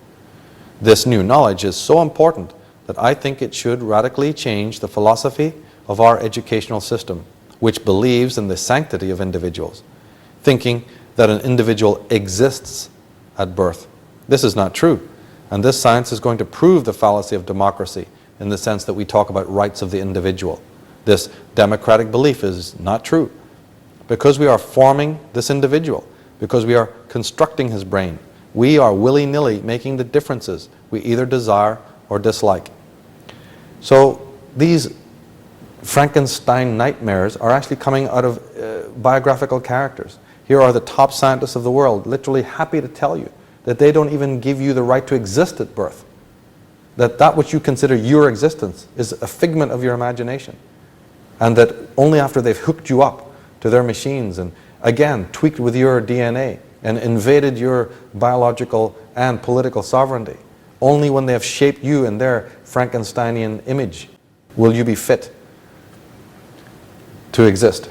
This new knowledge is so important that I think it should radically change the philosophy of our educational system, which believes in the sanctity of individuals, thinking that an individual exists at birth. This is not true, and this science is going to prove the fallacy of democracy in the sense that we talk about rights of the individual. This democratic belief is not true. Because we are forming this individual, because we are constructing his brain, we are willy-nilly making the differences we either desire or dislike. So these Frankenstein nightmares are actually coming out of biographical characters. Here are the top scientists of the world, literally happy to tell you that they don't even give you the right to exist at birth. That which you consider your existence is a figment of your imagination. And that only after they've hooked you up to their machines and again tweaked with your DNA and invaded your biological and political sovereignty, only when they have shaped you in their Frankensteinian image will you be fit to exist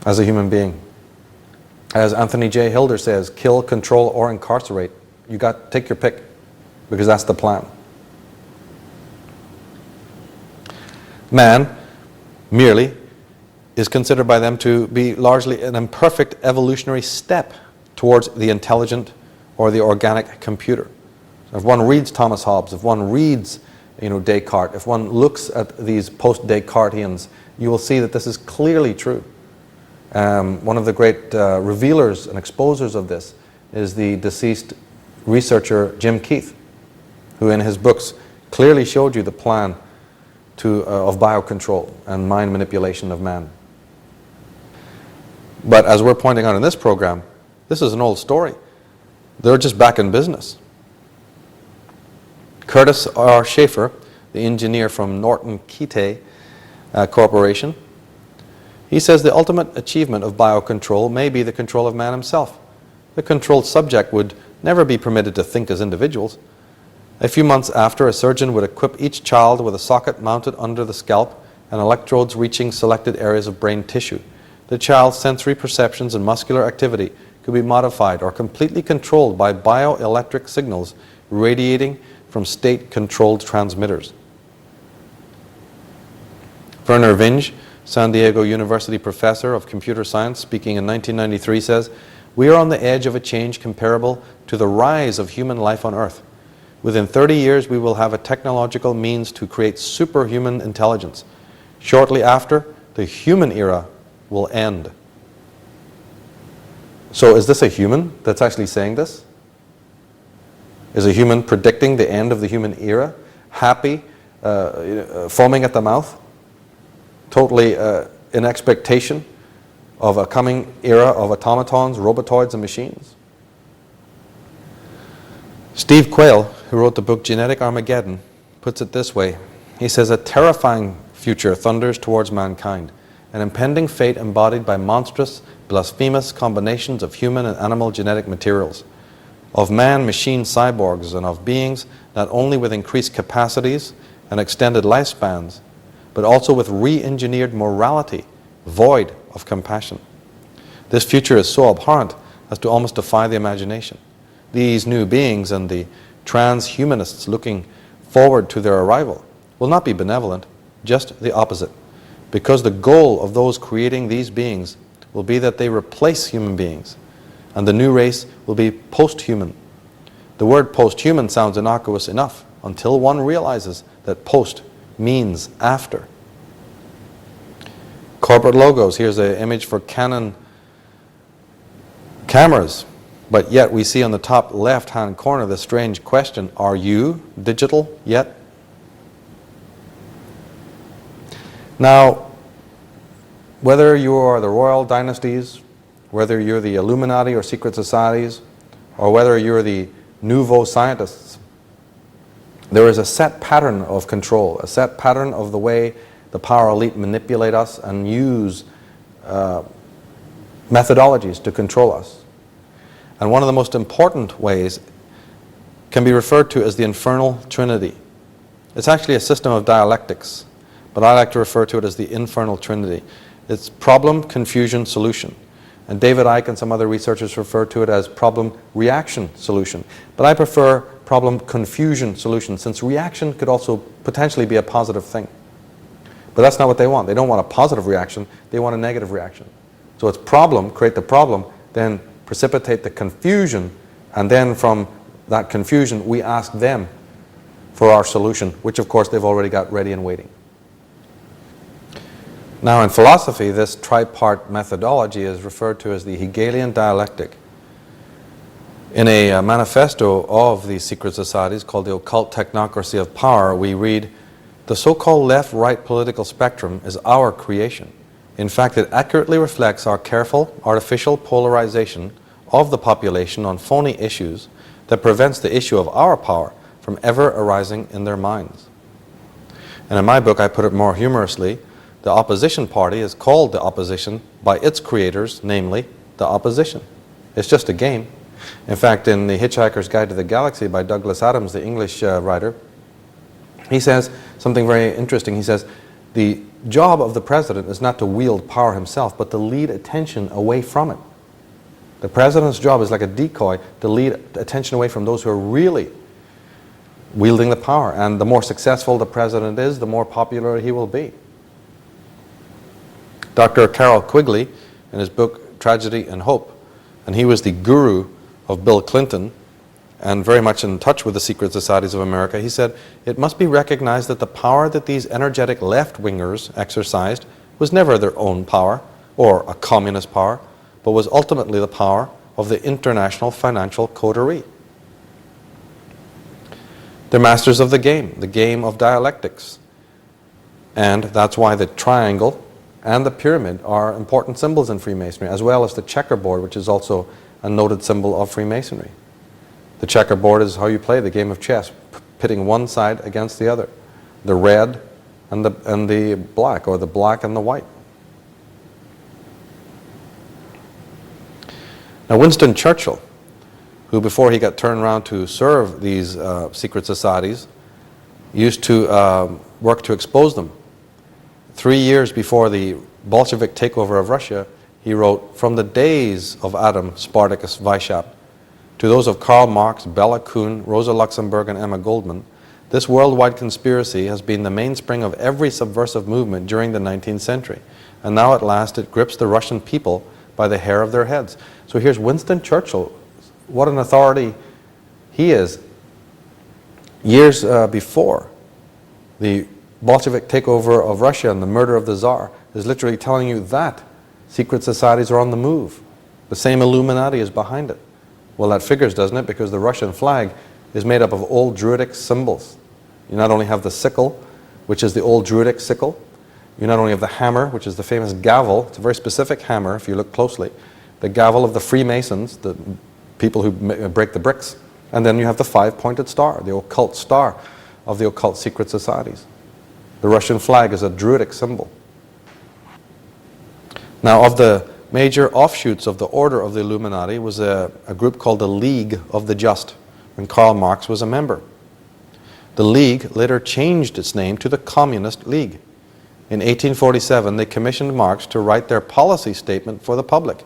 as a human being. As Anthony J. Hilder says, kill, control, or incarcerate. Take your pick, because that's the plan. Man merely is considered by them to be largely an imperfect evolutionary step towards the intelligent or the organic computer. If one reads Thomas Hobbes, if one reads Descartes, if one looks at these post-Descartians, you will see that this is clearly true. One of the great revealers and exposers of this is the deceased researcher Jim Keith, who in his books clearly showed you the plan of biocontrol and mind manipulation of man. But as we're pointing out in this program, this is an old story. They're just back in business. Curtis R. Schaefer, the engineer from Norton Kite Corporation, he says the ultimate achievement of biocontrol may be the control of man himself. The controlled subject would never be permitted to think as individuals. A few months after, a surgeon would equip each child with a socket mounted under the scalp and electrodes reaching selected areas of brain tissue. The child's sensory perceptions and muscular activity could be modified or completely controlled by bioelectric signals radiating from state-controlled transmitters. Werner Vinge, San Diego University professor of computer science, speaking in 1993, says, "We are on the edge of a change comparable to the rise of human life on Earth. Within 30 years, we will have a technological means to create superhuman intelligence. Shortly after, the human era will end." So is this a human that's actually saying this? Is a human predicting the end of the human era? Happy, foaming at the mouth? Totally in expectation of a coming era of automatons, robotoids, and machines. Steve Quayle, who wrote the book Genetic Armageddon, puts it this way. He says, a terrifying future thunders towards mankind, an impending fate embodied by monstrous, blasphemous combinations of human and animal genetic materials, of man-machine cyborgs, and of beings not only with increased capacities and extended lifespans, but also with re-engineered morality, void of compassion. This future is so abhorrent as to almost defy the imagination. These new beings and the transhumanists looking forward to their arrival will not be benevolent, just the opposite, because the goal of those creating these beings will be that they replace human beings, and the new race will be post-human. The word post-human sounds innocuous enough until one realizes that post means after. Corporate logos. Here's an image for Canon cameras, but yet we see on the top left-hand corner the strange question, are you digital yet? Now, whether you are the royal dynasties, whether you're the Illuminati or secret societies, or whether you're the nouveau scientists, there is a set pattern of control, a set pattern of the way the power elite manipulate us and use methodologies to control us. And one of the most important ways can be referred to as the infernal trinity. It's actually a system of dialectics, but I like to refer to it as the infernal trinity. It's problem, confusion, solution. And David Icke and some other researchers refer to it as problem, reaction, solution. But I prefer problem, confusion, solution, since reaction could also potentially be a positive thing. But that's not what they want. They don't want a positive reaction, they want a negative reaction. So it's problem, create the problem, then precipitate the confusion, and then from that confusion we ask them for our solution, which of course they've already got ready and waiting. Now in philosophy, this tripart methodology is referred to as the Hegelian dialectic. In a manifesto of these secret societies called the Occult Technocracy of Power, we read, the so-called left-right political spectrum is our creation. In fact, it accurately reflects our careful, artificial polarization of the population on phony issues that prevents the issue of our power from ever arising in their minds. And in my book, I put it more humorously, the opposition party is called the opposition by its creators, namely the opposition. It's just a game. In fact, in The Hitchhiker's Guide to the Galaxy by Douglas Adams, the English writer, he says something very interesting. He says, the job of the president is not to wield power himself, but to lead attention away from it. The president's job is like a decoy to lead attention away from those who are really wielding the power. And the more successful the president is, the more popular he will be. Dr. Carroll Quigley, in his book Tragedy and Hope, and he was the guru of Bill Clinton and very much in touch with the secret societies of America, he said, it must be recognized that the power that these energetic left-wingers exercised was never their own power or a communist power, but was ultimately the power of the international financial coterie. They're masters of the game of dialectics. And that's why the triangle and the pyramid are important symbols in Freemasonry, as well as the checkerboard, which is also a noted symbol of Freemasonry. The checkerboard is how you play the game of chess, pitting one side against the other, the red and the black, or the black and the white. Now Winston Churchill, who before he got turned around to serve these secret societies, used to work to expose them. 3 years before the Bolshevik takeover of Russia, he wrote, from the days of Adam, Spartacus, Weishaupt, to those of Karl Marx, Bella Kuhn, Rosa Luxemburg, and Emma Goldman, this worldwide conspiracy has been the mainspring of every subversive movement during the 19th century. And now at last it grips the Russian people by the hair of their heads. So here's Winston Churchill. What an authority he is. Years before the Bolshevik takeover of Russia and the murder of the Tsar is literally telling you that secret societies are on the move. The same Illuminati is behind it. Well, that figures, doesn't it? Because the Russian flag is made up of old Druidic symbols. You not only have the sickle, which is the old Druidic sickle, You not only have the hammer, which is the famous gavel. It's a very specific hammer if you look closely. The gavel of the Freemasons, the people who break the bricks. And then you have the five-pointed star, the occult star of the occult secret societies. The Russian flag is a Druidic symbol. Now, of the major offshoots of the order of the Illuminati was a group called the League of the Just, when Karl Marx was a member. The League later changed its name to the Communist League. In 1847, they commissioned Marx to write their policy statement for the public.